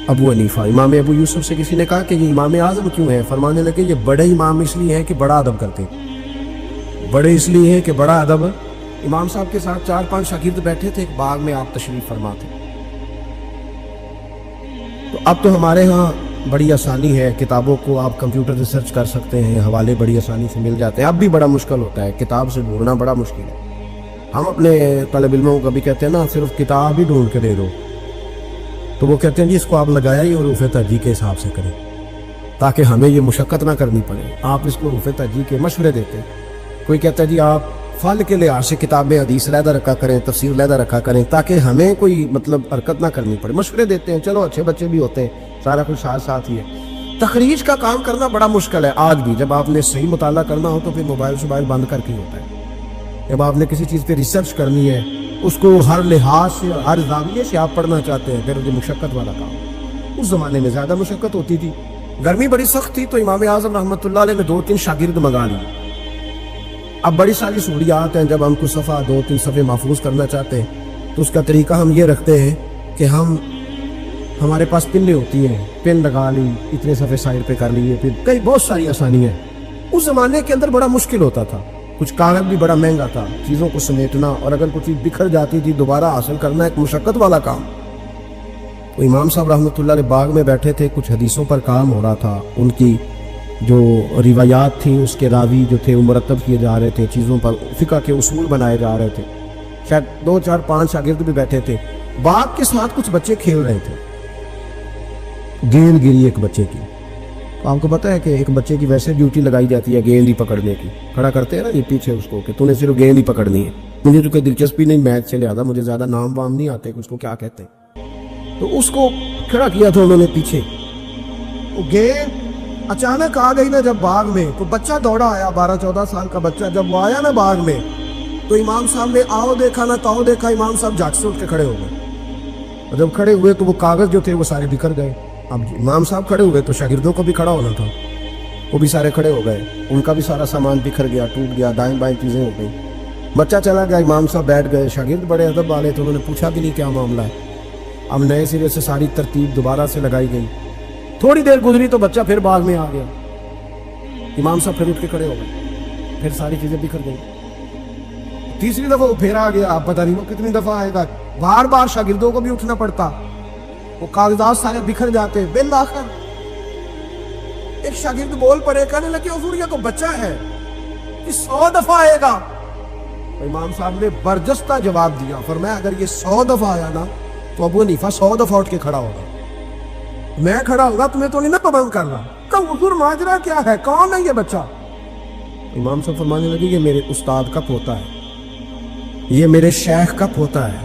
ابو حنیفہ، امام ابو یوسف سے کسی نے کہا کہ یہ امام اعظم کیوں ہے، فرمانے لگے یہ بڑے امام اس لیے ہیں کہ بڑا ادب کرتے ہیں، بڑے اس لیے ہیں کہ بڑا ادب۔ امام صاحب کے ساتھ 4-5 شاگرد بیٹھے تھے، ایک باغ میں آپ تشریف فرما تھے، تو اب تو ہمارے ہاں بڑی آسانی ہے، کتابوں کو آپ کمپیوٹر سے سرچ کر سکتے ہیں، حوالے بڑی آسانی سے مل جاتے ہیں، اب بھی بڑا مشکل ہوتا ہے، کتاب سے ڈھونڈنا بڑا مشکل ہے۔ ہم اپنے طالب علموں کو کبھی کہتے ہیں نا صرف کتاب ہی ڈھونڈ کے دے دو، تو وہ کہتے ہیں جی اس کو آپ لگایا ہی اور حروف ترجیح کے حساب سے کریں تاکہ ہمیں یہ مشقت نہ کرنی پڑے۔ آپ اس کو حروف ترجیح کے مشورے دیتے ہیں، کوئی کہتا ہے جی آپ فل کے لحاظ سے کتابیں حدیث علیحدہ رکھا کریں، تفسیر علیحدہ رکھا کریں تاکہ ہمیں کوئی حرکت نہ کرنی پڑے، مشورے دیتے ہیں۔ چلو اچھے بچے بھی ہوتے ہیں، سارا کچھ ساتھ ساتھ ہی ہے۔ تخریج کا کام کرنا بڑا مشکل ہے آج بھی، جب آپ نے صحیح مطالعہ کرنا ہو تو پھر موبائل بند کر کے ہوتا ہے، جب آپ نے کسی چیز پہ ریسرچ کرنی ہے، اس کو ہر لحاظ سے ہر زاویے سے آپ پڑھنا چاہتے ہیں، پھر یہ مشقت والا کام۔ اس زمانے میں زیادہ مشقت ہوتی تھی، گرمی بڑی سخت تھی، تو امام اعظم رحمۃ اللہ علیہ نے 2-3 شاگرد منگا لی۔ اب بڑی ساری سہولیات ہیں، جب ہم کو صفحہ 2-3 صفحے محفوظ کرنا چاہتے ہیں تو تو اس کا طریقہ ہم یہ رکھتے ہیں کہ ہمارے پاس پنیں ہوتی ہیں، پن لگا لی، اتنے صفحے سائڈ پہ کر لیے، پھر کئی بہت ساری آسانیاں ہیں۔ اس زمانے کے اندر بڑا مشکل ہوتا تھا، کچھ کاغذ بھی بڑا مہنگا تھا، چیزوں کو سمیٹنا، اور اگر کچھ چیز بکھر جاتی تھی دوبارہ حاصل کرنا ایک مشقت والا کام۔ تو امام صاحب رحمۃ اللہ علیہ باغ میں بیٹھے تھے، کچھ حدیثوں پر کام ہو رہا تھا، ان کی جو روایات تھیں اس کے راوی جو تھے وہ مرتب کیے جا رہے تھے، چیزوں پر فقہ کے اصول بنائے جا رہے تھے، شاید 2 4 5 شاگرد بھی بیٹھے تھے۔ باغ کے ساتھ کچھ بچے کھیل رہے تھے، گیند گری ایک بچے کی۔ آپ کو پتہ ہے کہ ایک بچے کی ویسے ڈیوٹی لگائی جاتی ہے گیند ہی پکڑنے کی، کھڑا کرتے ہیں نا یہ پیچھے اس کو کہ تو نے صرف گیند ہی پکڑنی ہے۔ مجھے تو کوئی دلچسپی نہیں میچ سے، لہٰذا مجھے زیادہ نام وام نہیں آتے کہ اس کو کیا کہتے ہیں، تو اس کو کھڑا کیا تھا انہوں نے پیچھے۔ وہ گیند اچانک آ گئی نا جب باغ میں، تو بچہ دوڑا آیا، 12 14 سال کا بچہ جب وہ آیا نا باغ میں، تو امام صاحب نے آؤ دیکھا نہ تاؤ دیکھا، امام صاحب جھٹ سے اٹھ کے کھڑے ہو گئے، اور جب کھڑے ہوئے تو وہ کاغذ جو تھے وہ سارے بکھر گئے۔ اب امام صاحب کھڑے ہوئے تو شاگردوں کو بھی کھڑا ہونا تھا، وہ بھی سارے کھڑے ہو گئے، ان کا بھی سارا سامان بکھر گیا، ٹوٹ گیا، دائیں بائیں چیزیں ہو گئی۔ بچہ چلا گیا، امام صاحب بیٹھ گئے، شاگرد بڑے ادب والے تھے، انہوں نے پوچھا بھی نہیں کیا معاملہ ہے۔ اب نئے سرے سے ساری ترتیب دوبارہ سے لگائی گئی، تھوڑی دیر گزری تو بچہ پھر باغ میں آ گیا، امام صاحب پھر اٹھ کے کھڑے ہو گئے، پھر ساری چیزیں بکھر گئی۔ تیسری دفعہ وہ پھر آ گیا، آپ پتہ نہیں وہ کتنی دفعہ آئے گا، بار بار شاگردوں کو بھی اٹھنا پڑتا، وہ کاغذات سارے بکھر جاتے۔ بالآخر ایک شاگرد بول پڑے، کہنے لگے حضور یہ تو بچہ ہے، یہ 100 دفعہ آئے گا۔ امام صاحب نے برجستہ جواب دیا، فرمایا اگر یہ 100 دفعہ آیا نا تو ابو حنیفہ 100 دفعہ اٹھ کے کھڑا ہوگا، میں کھڑا ہوگا، تمہیں تو نہیں نا پابند کر رہا۔ کہ حضور ماجرا کیا ہے، کون ہے یہ بچہ؟ امام صاحب فرمانے لگے یہ میرے استاد کا پوتا ہے، یہ میرے شیخ کا پوتا ہے،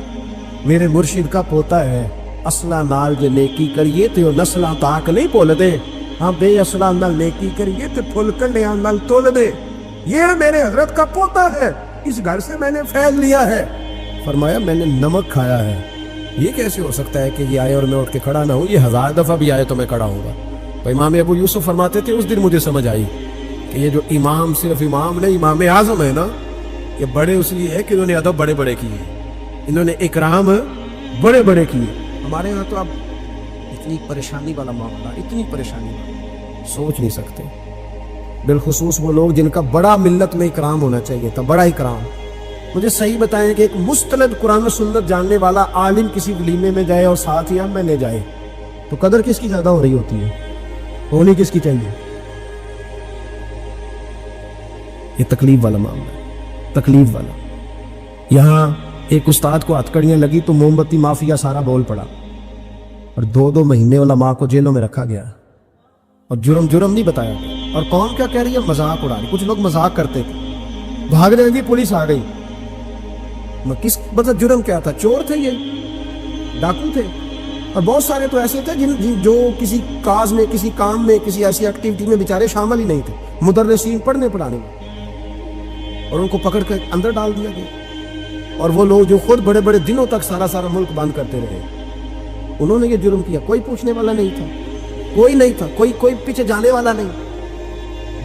میرے مرشد کا پوتا ہے۔ اصلہ نال جو نیکی کریے تو نسلہ تاک نہیں پول دے، ہاں بے اصلہ نال نیکی کریے تو پھل کنڈیاں نال تول دے، یہ میرے حضرت کا پوتا ہے، اس گھر سے میں نے فیض لیا ہے۔ فرمایا میں نے نمک کھایا ہے، یہ کیسے ہو سکتا ہے کہ یہ آئے اور میں اٹھ کے کھڑا نہ ہوں، یہ 1000 دفعہ بھی آئے تو میں کھڑا ہوں گا۔ تو امام ابو یوسف فرماتے تھے اس دن مجھے سمجھ آئی کہ یہ جو امام صرف امام نہیں، امام اعظم ہے نا، یہ بڑے اس لیے ہے کہ انہوں نے ادب بڑے بڑے کیے، انہوں نے اکرام بڑے بڑے کیے۔ ہمارے یہاں تو اب اتنی پریشانی والا معاملہ، اتنی پریشانی والا سوچ نہیں سکتے، بالخصوص وہ لوگ جن کا بڑا ملت میں اکرام ہونا چاہیے تھا، بڑا اکرام۔ مجھے صحیح بتائیں کہ ایک مستند قرآن و سنت جاننے والا عالم کسی ولیمے میں جائے اور ساتھ ہی ہم میں لے جائے تو قدر کس کی زیادہ ہو رہی ہوتی ہے، ہونی کس کی چاہیے؟ یہ تکلیف والا معاملہ ہے، تکلیف والا۔ یہاں ایک استاد کو ہتھکڑیاں لگی تو موم بتی مافیا سارا بول پڑا، اور 2 مہینے علماء کو جیلوں میں رکھا گیا، اور جرم نہیں بتایا گیا، اور قوم کیا کہہ رہی ہے، مذاق اڑا رہی۔ کچھ لوگ مذاق کرتے تھے، بھاگنے لگی، پولیس آ گئی، کس مطلب جرم کیا تھا؟ چور تھے، یہ ڈاکو تھے، اور بہت سارے تو ایسے تھے جو کسی کاز میں، کسی کام میں، کسی ایسی ایکٹیویٹی میں بیچارے شامل ہی نہیں تھے، مدرسین پڑھنے پڑھانے میں، اور ان کو پکڑ کر اندر ڈال دیا گیا۔ اور وہ لوگ جو خود بڑے بڑے دنوں تک سارا ملک بند کرتے رہے، انہوں نے یہ جرم کیا، کوئی پوچھنے والا نہیں تھا، کوئی نہیں تھا، کوئی پیچھے جانے والا نہیں۔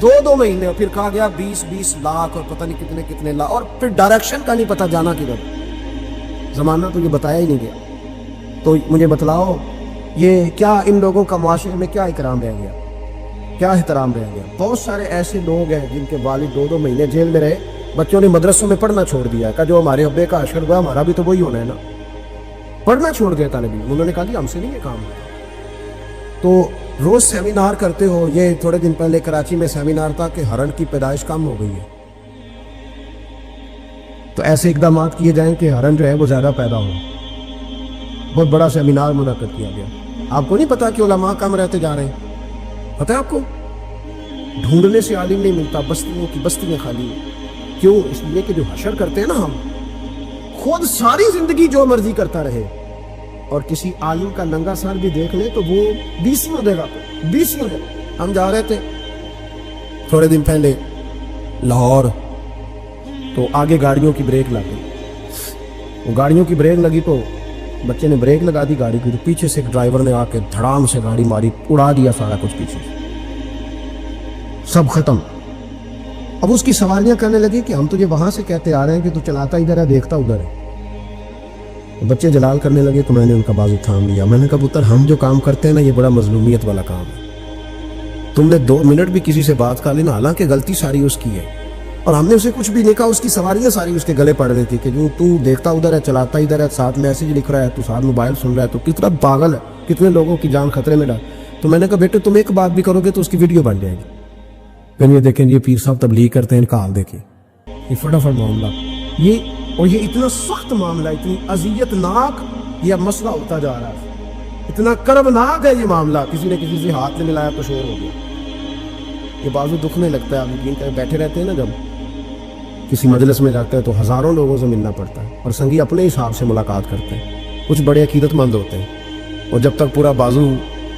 2 مہینے، اور پھر کہا گیا 20 لاکھ اور پتہ نہیں کتنے لاکھ، اور پھر ڈائریکشن کا نہیں پتہ جانا کدھر، زمانہ تو یہ بتایا ہی نہیں گیا۔ تو مجھے بتلاؤ یہ کیا ان لوگوں کا معاشرے میں کیا اکرام رہ گیا، کیا احترام رہ گیا؟ بہت سارے ایسے لوگ ہیں جن کے والد 2 مہینے جیل میں رہے، بچوں نے مدرسوں میں پڑھنا چھوڑ دیا کہ جو ہمارے ابے کا حشر ہوا ہمارا بھی تو وہی ہونا ہے نا، پڑھنا چھوڑ گئے طالب علم، انہوں نے کہا کہ ہم سے نہیں یہ کام ہوتا۔ تو روز سیمینار کرتے ہو، یہ تھوڑے دن پہلے کراچی میں سیمینار تھا کہ ہرن کی پیدائش کم ہو گئی ہے، تو ایسے اقدامات کیے جائیں کہ ہرن جو ہے وہ زیادہ پیدا ہو۔ بہت بڑا سیمینار منعقد کیا گیا۔ آپ کو نہیں پتا کہ علماء کم رہتے جا رہے ہیں؟ پتہ ہے آپ کو؟ ڈھونڈنے سے عالم نہیں ملتا، بستیوں کی بستیاں خالی ہیں۔ کیوں؟ اس لیے کہ جو حشر کرتے ہیں نا ہم، خود ساری زندگی جو مرضی کرتا رہے، اور کسی عالم کا ننگا سر بھی دیکھ لے تو وہ 20 دے گا، 20 دے گا۔ ہم جا رہے تھے تھوڑے دن پہلے لاہور، تو آگے گاڑیوں کی بریک لگ گئی، وہ گاڑیوں کی بریک لگی تو بچے نے بریک لگا دی گاڑی کی، تو پیچھے سے ایک ڈرائیور نے آ کے دھڑام سے گاڑی ماری، اڑا دیا سارا کچھ پیچھے، سب ختم۔ اب اس کی سواریاں کرنے لگی کہ ہم تجھے وہاں سے کہتے آ رہے ہیں کہ تو چلاتا ادھر ہے، دیکھتا ادھر ہے، بچے جلال کرنے لگے تو میں نے ان کا بازو تھام لیا. میں نے کہا پتر ہم جو کام کرتے ہیں نا یہ بڑا مظلومیت والا کام ہے. تم نے 2 منٹ بھی کسی سے بات کر لی نا, حالانکہ غلطی ساری اس کی ہے, اور ہم نے اسے کچھ بھی نہیں کہا. اس کی سواریاں ساری اس کے گلے پڑ رہی تھی کہ جو تو دیکھتا ادھر ہے, چلاتا ادھر ہے, ساتھ میسج لکھ رہا ہے, تو ساتھ موبائل سن رہا ہے, تو کتنا پاگل ہے, کتنے لوگوں کی جان خطرے میں ڈال. تو میں نے کہا بیٹے تم ایک بات بھی کرو گے تو اس کی ویڈیو بن جائے گی. پھر یہ دیکھیں یہ پیر صاحب تبلیغ کرتے ہیں, ان کا حال دیکھیں, یہ فٹافٹ معاملہ یہ اتنا سخت معاملہ, اتنی اذیت ناک یہ مسئلہ ہوتا جا رہا ہے, اتنا کربناک ہے یہ معاملہ. کسی نے کسی سے ہاتھ نے ملایا تو شور ہو گیا. یہ بازو دکھنے لگتا ہے. آپ یقین کریں بیٹھے رہتے ہیں نا, جب کسی مجلس میں جاتے ہیں تو ہزاروں لوگوں سے ملنا پڑتا ہے, اور سنگی اپنے حساب سے ملاقات کرتے ہیں. کچھ بڑے عقیدت مند ہوتے ہیں, اور جب تک پورا بازو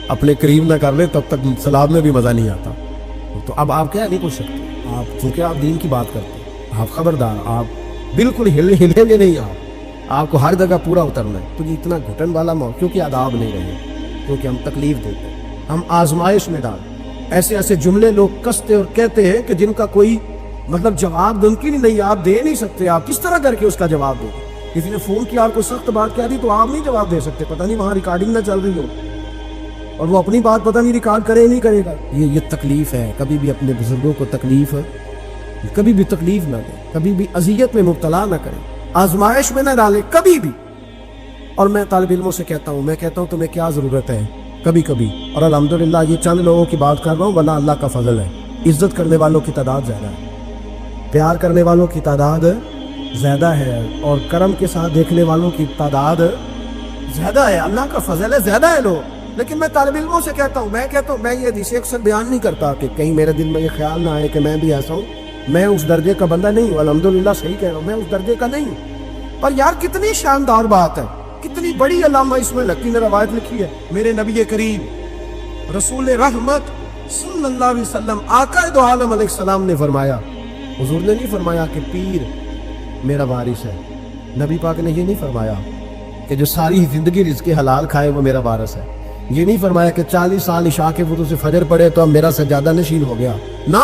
اپنے قریب نہ کر لے تب تک سلاد میں بھی مزہ نہیں آتا. تو اب آپ کیا نہیں پوچھ سکتے, آپ چونکہ آپ دین کی بات کرتے ہیں, آپ خبردار, آپ بالکل ہلیں گے نہیں, آپ کو ہر جگہ پورا اترنا ہے. تو یہ اتنا گھٹن والا موقع, کیونکہ آداب نہیں رہے, کیونکہ ہم تکلیف دیتے ہیں, ہم آزمائش میں ڈال. ایسے ایسے جملے لوگ کستے اور کہتے ہیں کہ جن کا کوئی مطلب جواب ممکن ہی نہیں, آپ دے نہیں سکتے. آپ کس طرح کر کے اس کا جواب دیں؟ کسی نے فون کیا, آپ کو سخت بات کہہ دی تو آپ نہیں جواب دے سکتے. پتہ نہیں وہاں ریکارڈنگ نہ چل رہی ہو, اور وہ اپنی بات پتہ نہیں ریکارڈ کرے نہیں کرے گا. یہ تکلیف ہے. کبھی بھی اپنے بزرگوں کو تکلیف کبھی بھی تکلیف نہ دیں, کبھی بھی اذیت میں مبتلا نہ کریں, آزمائش میں نہ ڈالیں کبھی بھی. اور میں طالب علموں سے کہتا ہوں تمہیں کیا ضرورت ہے کبھی کبھی, اور الحمدللہ یہ چند لوگوں کی بات کر رہا ہوں, ورنہ اللہ کا فضل ہے. عزت کرنے والوں کی تعداد زیادہ ہے, پیار کرنے والوں کی تعداد زیادہ ہے, اور کرم کے ساتھ دیکھنے والوں کی تعداد زیادہ ہے. اللہ کا فضل ہے, زیادہ ہے لوگ. لیکن میں طالب علموں سے کہتا ہوں, میں یہ حدیث اکثر بیان نہیں کرتا کہ کہیں میرے دل میں یہ خیال نہ آئے کہ میں بھی ایسا ہوں. میں اس درجے کا بندہ نہیں ہوں, الحمدللہ صحیح کہہ رہا ہوں, میں اس درجے کا نہیں ہوں. پر یار کتنی شاندار بات ہے, کتنی بڑی علامہ اسماعیل حقی نے روایت لکھی ہے. میرے نبی کریم رسول رحمت صلی اللہ علیہ وسلم آقا دو عالم علیہ السلام نے فرمایا, حضور نے نہیں فرمایا کہ پیر میرا وارث ہے. نبی پاک نے یہ نہیں فرمایا کہ جو ساری زندگی رزق حلال کھائے وہ میرا وارث ہے. یہ نہیں فرمایا کہ 40 سال عشاء کے وضو سے فجر پڑے تو اب میرا سجادہ نشین ہو گیا. نہ,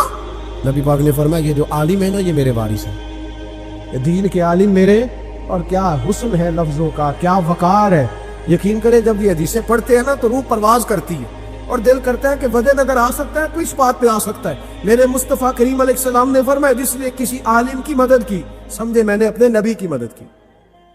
نبی پاک نے فرمایا یہ جو عالم ہے نا یہ میرے وارث ہے. یہ دین کے عالم میرے, اور کیا حسن ہے لفظوں کا, کیا وقار ہے. یقین کرے جب یہ حدیثیں پڑھتے ہیں نا تو روح پرواز کرتی ہے, اور دل کرتا ہے کہ وجہ اگر آ سکتا ہے تو اس بات پہ آ سکتا ہے. میرے مصطفیٰ کریم علیہ السلام نے فرمایا جس نے کسی عالم کی مدد کی سمجھے میں نے اپنے نبی کی مدد کی.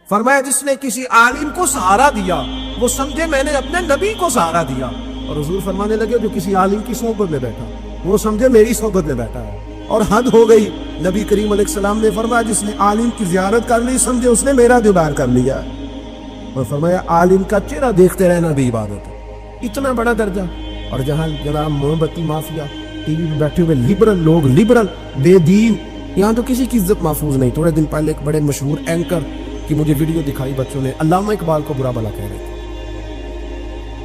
فرمایا جس نے کسی عالم کو سہارا دیا وہ سمجھے میں نے اپنے نبی کو سہارا دیا. اور حضور فرمانے لگے جو کسی عالم کی صحبت میں بیٹھا وہ سمجھے میری صحبت میں بیٹھا ہے. اور حد ہو گئی, نبی کریم علیہ السلام نے فرمایا جس نے عالم کی زیارت کر لی سمجھے اس نے میرا دیدار کر لیا. اور فرمایا عالم کا چہرہ دیکھتے رہنا بھی عبادت ہے. اتنا بڑا درجہ. اور جہاں جناب موم بتی مافیا ٹی وی پہ بیٹھے ہوئے لبرل لوگ, لبرل بے دین, یہاں تو کسی کی عزت محفوظ نہیں. تھوڑے دن پہلے ایک بڑے مشہور اینکر کی مجھے ویڈیو دکھائی بچوں نے, علامہ اقبال کو برا بھلا کہہ رہے تھے.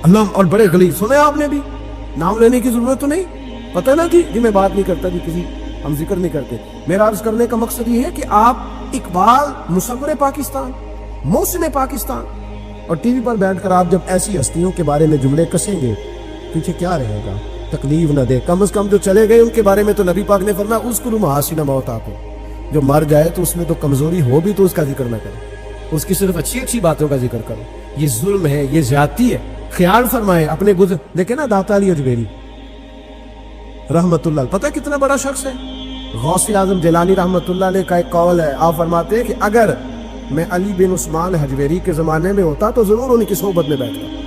اللہ, اور بڑے غلیظ. سنے آپ نے بھی, نام لینے کی ضرورت تو نہیں, پتہ نہ کہ میں بات نہیں کرتا جی, کسی ہم ذکر نہیں کرتے. میرا عرض کرنے کا مقصد یہ ہے کہ آپ اقبال مصور پاکستان, محسن پاکستان, اور ٹی وی پر بیٹھ کر آپ جب ایسی ہستیوں کے بارے میں جملے کسیں گے پیچھے کیا رہے گا؟ تکلیف نہ دے. کم از کم جو چلے گئے ان کے بارے میں تو نبی پاک نے فرمایا اس کو محاسن موت آپ کو, جو مر جائے تو اس میں تو کمزوری ہو بھی تو اس کا ذکر نہ کرو, اس کی صرف اچھی اچھی باتوں کا ذکر کرو. یہ ظلم ہے, یہ زیادتی ہے. خیال فرمائے اپنے گزر. دیکھیں نا داتا علی اجمیری رحمت اللہ, پتہ کتنا بڑا شخص ہے. غوث اعظم جیلانی رحمت اللہ علیہ کا ایک قول ہے, آپ فرماتے ہیں کہ اگر میں علی بن عثمان حجویری کے زمانے میں ہوتا تو ضرور ان کی صحبت میں بیٹھتا.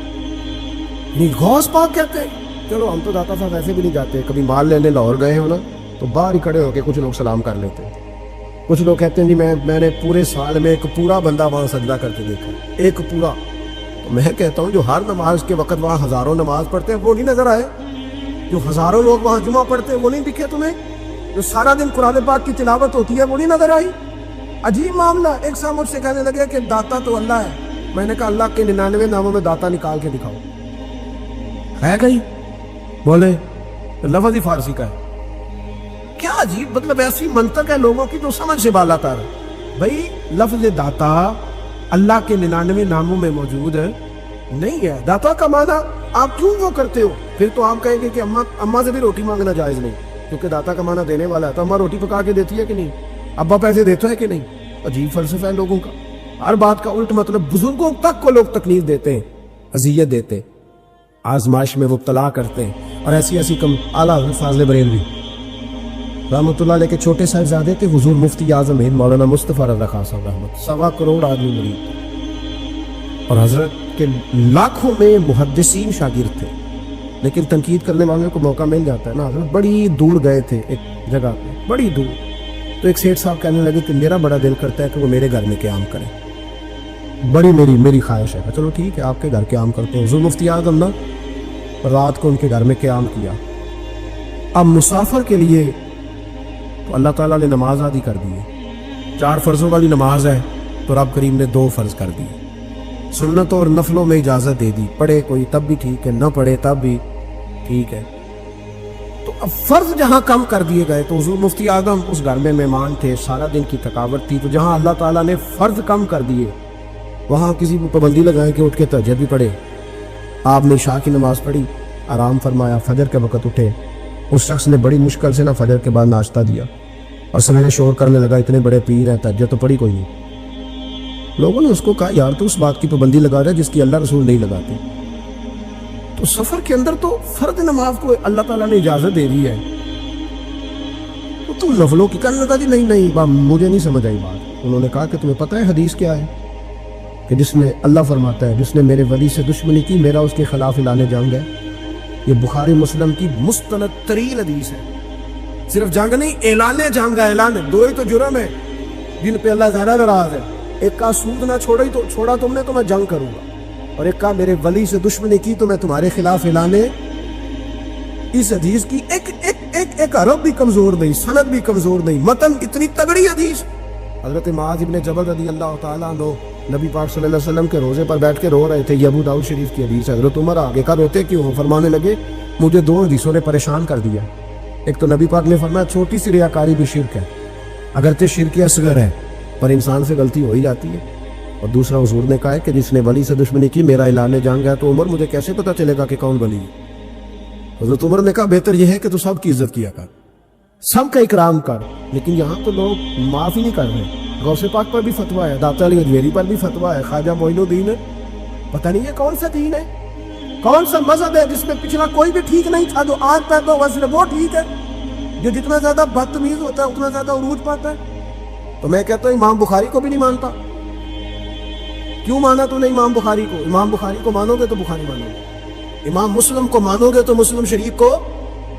غوث پاک کہتے ہیں چلو ہم تو داتا صاحب ایسے بھی نہیں جاتے, کبھی مال لینے لاہور گئے ہو نا تو باہر ہی کھڑے ہو کے کچھ لوگ سلام کر لیتے ہیں. کچھ لوگ کہتے ہیں جی میں نے پورے سال میں ایک پورا بندہ وہاں سجدہ کرتے دیکھا, ایک پورا. تو میں کہتا ہوں جو ہر نماز کے وقت وہاں ہزاروں نماز پڑھتے ہیں وہ نہیں نظر آئے؟ جو ہزاروں لوگ وہاں جمعہ پڑھتے ہیں وہ نہیں دکھے تمہیں؟ جو سارا دن قرآن پاک کی تلاوت ہوتی ہے وہ نہیں نظر آئی؟ عجیب معاملہ. ایک صاحب مجھ سے کہنے لگے کہ داتا تو اللہ ہے. میں نے کہا اللہ کے 99 ناموں میں داتا نکال کے دکھاؤ, ہے کہیں؟ بولے لفظ ہی فارسی کا ہے. کیا عجیب, مطلب ایسی منطق ہے لوگوں کی جو سمجھ سے بالا تر ہے. بھائی لفظ داتا اللہ کے 99 ناموں میں موجود ہے نہیں ہے. داتا کا معنی آپ کیوں وہ کرتے ہو؟ پھر تو آپ کہیں گے کہ اماں سے بھی روٹی مانگنا جائز نہیں, کیونکہ داتا کا معنی دینے والا ہے. تو اماں روٹی پکا کے دیتی ہے کہ نہیں؟ ابا پیسے دیتا ہے کہ نہیں؟ عجیب فلسفہ ہے لوگوں کا. ہر بات کا الٹ مطلب، بزرگوں تک کو لوگ تکلیف دیتے ہیں، اذیت دیتے ہیں، آزمائش میں مبتلا کرتے ہیں. اور ایسی ایسی کم اعلیٰ حضرت فاضل بریلوی رحمۃ اللہ علیہ کے چھوٹے صاحبزادے تھے حضور مفتی اعظم ہند مولانا مصطفیٰ رضا خان صاحب رحمۃ، 1.25 کروڑ آدمی مرید تھے، اور حضرت کے لاکھوں میں محدثین شاگرد تھے. لیکن تنقید کرنے والوں کو موقع مل جاتا ہے نا. حضرت بڑی دور گئے تھے ایک جگہ پہ، بڑی دور، تو ایک سیٹھ صاحب کہنے لگے کہ میرا بڑا دل کرتا ہے کہ وہ میرے گھر میں قیام کریں، بڑی میری خواہش ہے. چلو ٹھیک ہے، آپ کے گھر قیام کرتے ہیں. حضور مفتی اعظم نا رات کو ان کے گھر میں قیام کیا. اب مسافر کے لیے تو اللہ تعالیٰ نے نماز عادی کر دی ہے، 4 فرضوں والی نماز ہے تو رب کریم نے 2 فرض کر دی. سنتوں اور نفلوں میں اجازت دے دی، پڑھے کوئی تب بھی ٹھیک ہے، نہ پڑھے تب بھی ٹھیک ہے. تو اب فرض جہاں کم کر دیے گئے تو حضور مفتی اعظم اس گھر میں مہمان تھے، سارا دن کی تھکاوٹ تھی، تو جہاں اللہ تعالیٰ نے فرض کم کر دیے وہاں کسی کو پابندی لگائے کہ اٹھ کے تہجد بھی پڑھے. آپ نے عشاء کی نماز پڑھی، آرام فرمایا، فجر کے وقت اٹھے. اس شخص نے بڑی مشکل سے نا فجر کے بعد ناشتہ دیا اور سویرے شور کرنے لگا اتنے بڑے پیر ہیں، تہجد تو پڑھی کوئی نہیں. لوگوں نے اس کو کہا یار تو اس بات کی پابندی لگا رہا ہے جس کی اللہ رسول نہیں لگاتے. تو سفر کے اندر تو فرض نماز کو اللہ تعالیٰ نے اجازت دے دی ہے، تو نفلوں کی کرنے لگا. جی نہیں مجھے نہیں سمجھ آئی بات. انہوں نے کہا کہ تمہیں پتہ ہے حدیث کیا ہے کہ جس نے، اللہ فرماتا ہے جس نے میرے ولی سے دشمنی کی میرا اس کے خلاف اعلان جنگ ہے. یہ بخاری مسلم کی مستند ترین حدیث ہے. صرف جنگ نہیں، اعلان جنگ ہے. اعلان 2 ہی تو جرم ہے جن پہ اللہ زیادہ ناراض ہے. ایک کا سود نہ چھوڑا تم نے تو میں جنگ کروں گا، اور ایک کا میرے ولی سے دشمنی کی تو میں تمہارے خلاف اعلان. اس حدیث کی ایک عرب بھی کمزور نہیں، سند بھی کمزور نہیں، متن اتنی تگڑی حدیث. حضرت معاذ ابن جبل رضی اللہ تعالیٰ عنہ نبی پاک صلی اللہ علیہ وسلم کے روزے پر بیٹھ کے رو رہے تھے. یہ ابو داؤد شریف کی حدیث ہے. حضرت عمر آگے کا روتے کیوں؟ فرمانے لگے مجھے 2 حدیثوں نے پریشان کر دیا. ایک تو نبی پاک نے فرمایا چھوٹی سی ریاکاری بھی شرک ہے، اگرچہ شرک اصغر ہے پر انسان سے غلطی ہو ہی جاتی ہے. اور دوسرا حضور نے کہا ہے کہ جس نے ولی سے دشمنی کی میرا اعلان جنگ ہے. تو عمر مجھے کیسے پتہ چلے گا کہ کون ولی ہے؟ حضرت عمر نے کہا بہتر یہ ہے کہ تو سب کی عزت کیا کر، سب کا اکرام کر. لیکن یہاں تو لوگ معاف ہی نہیں کر رہے. غوث پاک پر بھی فتویٰ ہے، داتا علی اجمیری پر بھی فتویٰ ہے، خواجہ معین الدین ہے. پتہ نہیں ہے کون سا دین ہے، کون سا مذہب ہے جس میں پچھلا کوئی بھی ٹھیک نہیں تھا، جو آج پیدا ہوا صرف وہ ٹھیک ہے. جو جتنا زیادہ بدتمیز ہوتا ہے اتنا زیادہ عروج پاتا ہے. تو میں کہتا ہوں امام بخاری کو بھی نہیں مانتا. کیوں مانا تو نے امام بخاری کو؟ امام بخاری کو مانو گے تو بخاری مانو گے، امام مسلم کو مانو گے تو مسلم شریف کو.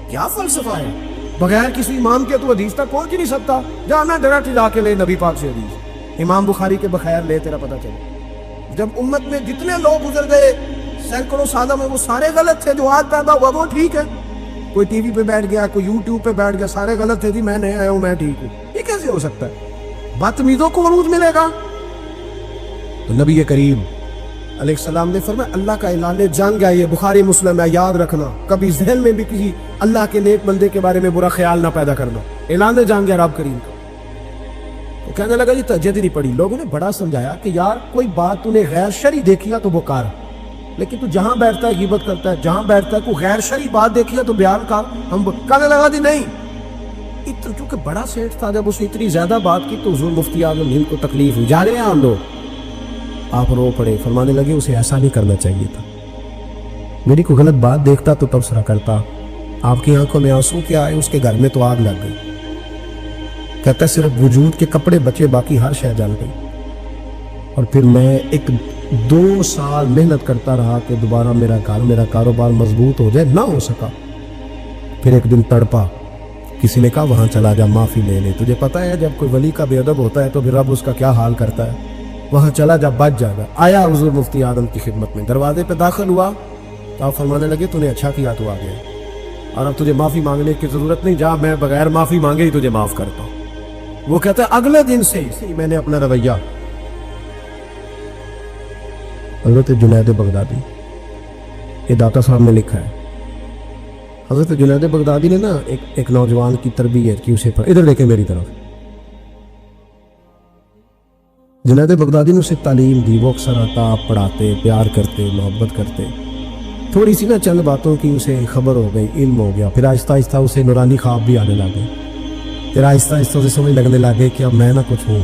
کیا فلسفہ ہے؟ بغیر کسی امام کے تو حدیث تک پہنچ ہی نہیں سکتا. جانا ڈائریکٹ جا کے لے نبی پاک سے حدیث، امام بخاری کے بخیر لے، تیرا پتہ چلے. جب امت میں جتنے لوگ گزر گئے سینکڑوں سالوں میں وہ سارے غلط تھے، جو آج پیدا ہوا وہ ٹھیک ہے. کوئی ٹی وی پہ بیٹھ گیا، کوئی یوٹیوب پہ بیٹھ گیا، سارے غلط تھے جی میں نہیں آیا ہوں میں ٹھیک ہوں. یہ کیسے ہو سکتا ہے؟ بدتمیزوں کو عروج ملے گا. تو نبی کریم علیہ السلام نے فرمایا اللہ کا اعلان جنگ ہے، یہ بخاری مسلم ہے، یاد رکھنا. کبھی ذہن میں بھی کسی اللہ کے نیک بندے کے بارے میں برا خیال نہ پیدا کرنا. اعلان جنگ ہے رب کریم کا. تو کہنے لگا جی تہجد نہیں پڑھی. لوگوں نے بڑا سمجھایا کہ یار کوئی بات تو نے غیر شرعی دیکھی ہے تو وہ کر، لیکن تو جہاں بیٹھتا ہے غیبت کرتا ہے، جہاں بیٹھتا ہے کوئی غیر شرعی بات دیکھی ہے تو بیان کر. ہم کہنے لگا جی نہیں. چونکہ بڑا سیٹھ تھا، جب اس نے اتنی زیادہ بات کی تو حضور مفتی اعظم ہند کو تکلیف ہوئی. جا رہے ہیں ہم لوگ. آپ رو پڑے، فرمانے لگے اسے ایسا نہیں کرنا چاہیے تھا. میری کوئی غلط بات دیکھتا تو تبصرہ کرتا. آپ کی آنکھوں میں آنسو کیا آئے، اس کے گھر میں تو آگ لگ گئی. کہتا ہے صرف وجود کے کپڑے بچے، باقی ہر شے جل گئی. اور پھر میں 2 سال محنت کرتا رہا کہ دوبارہ میرا گھر، میرا کاروبار مضبوط ہو جائے، نہ ہو سکا. پھر ایک دن تڑپا، کسی نے کہا وہاں چلا جا، معافی لے لے. تجھے پتہ ہے جب کوئی ولی کا بے ادب ہوتا ہے تو پھر رب اس کا کیا حال کرتا ہے. وہاں چلا جا، بچ جائے گا. آیا حضور مفتی اعظم کی خدمت میں، دروازے پہ داخل ہوا تو آپ فرمانے لگے تو نے اچھا کیا تو آ گیا، اور اب تجھے معافی مانگنے کی ضرورت نہیں، جا میں بغیر معافی مانگے ہی تجھے معاف کرتا ہوں. وہ کہتا ہے اگلے دن سے ہی میں نے اپنا رویہ. حضرت جنید بغدادی، یہ داتا صاحب نے لکھا ہے، حضرت جنید بغدادی نے نا ایک نوجوان کی تربیت کی. اسے پر ادھر دیکھیں میری طرف. جنید بغدادی نے اسے تعلیم دی. وہ اکثر آتا، آپ پڑھاتے، پیار کرتے، محبت کرتے. تھوڑی سی نا چند باتوں کی اسے خبر ہو گئی، علم ہو گیا. پھر آہستہ آہستہ اسے نورانی خواب بھی آنے لگے. پھر آہستہ آہستہ اسے سمجھ لگنے لگے کہ اب میں نہ کچھ ہوں.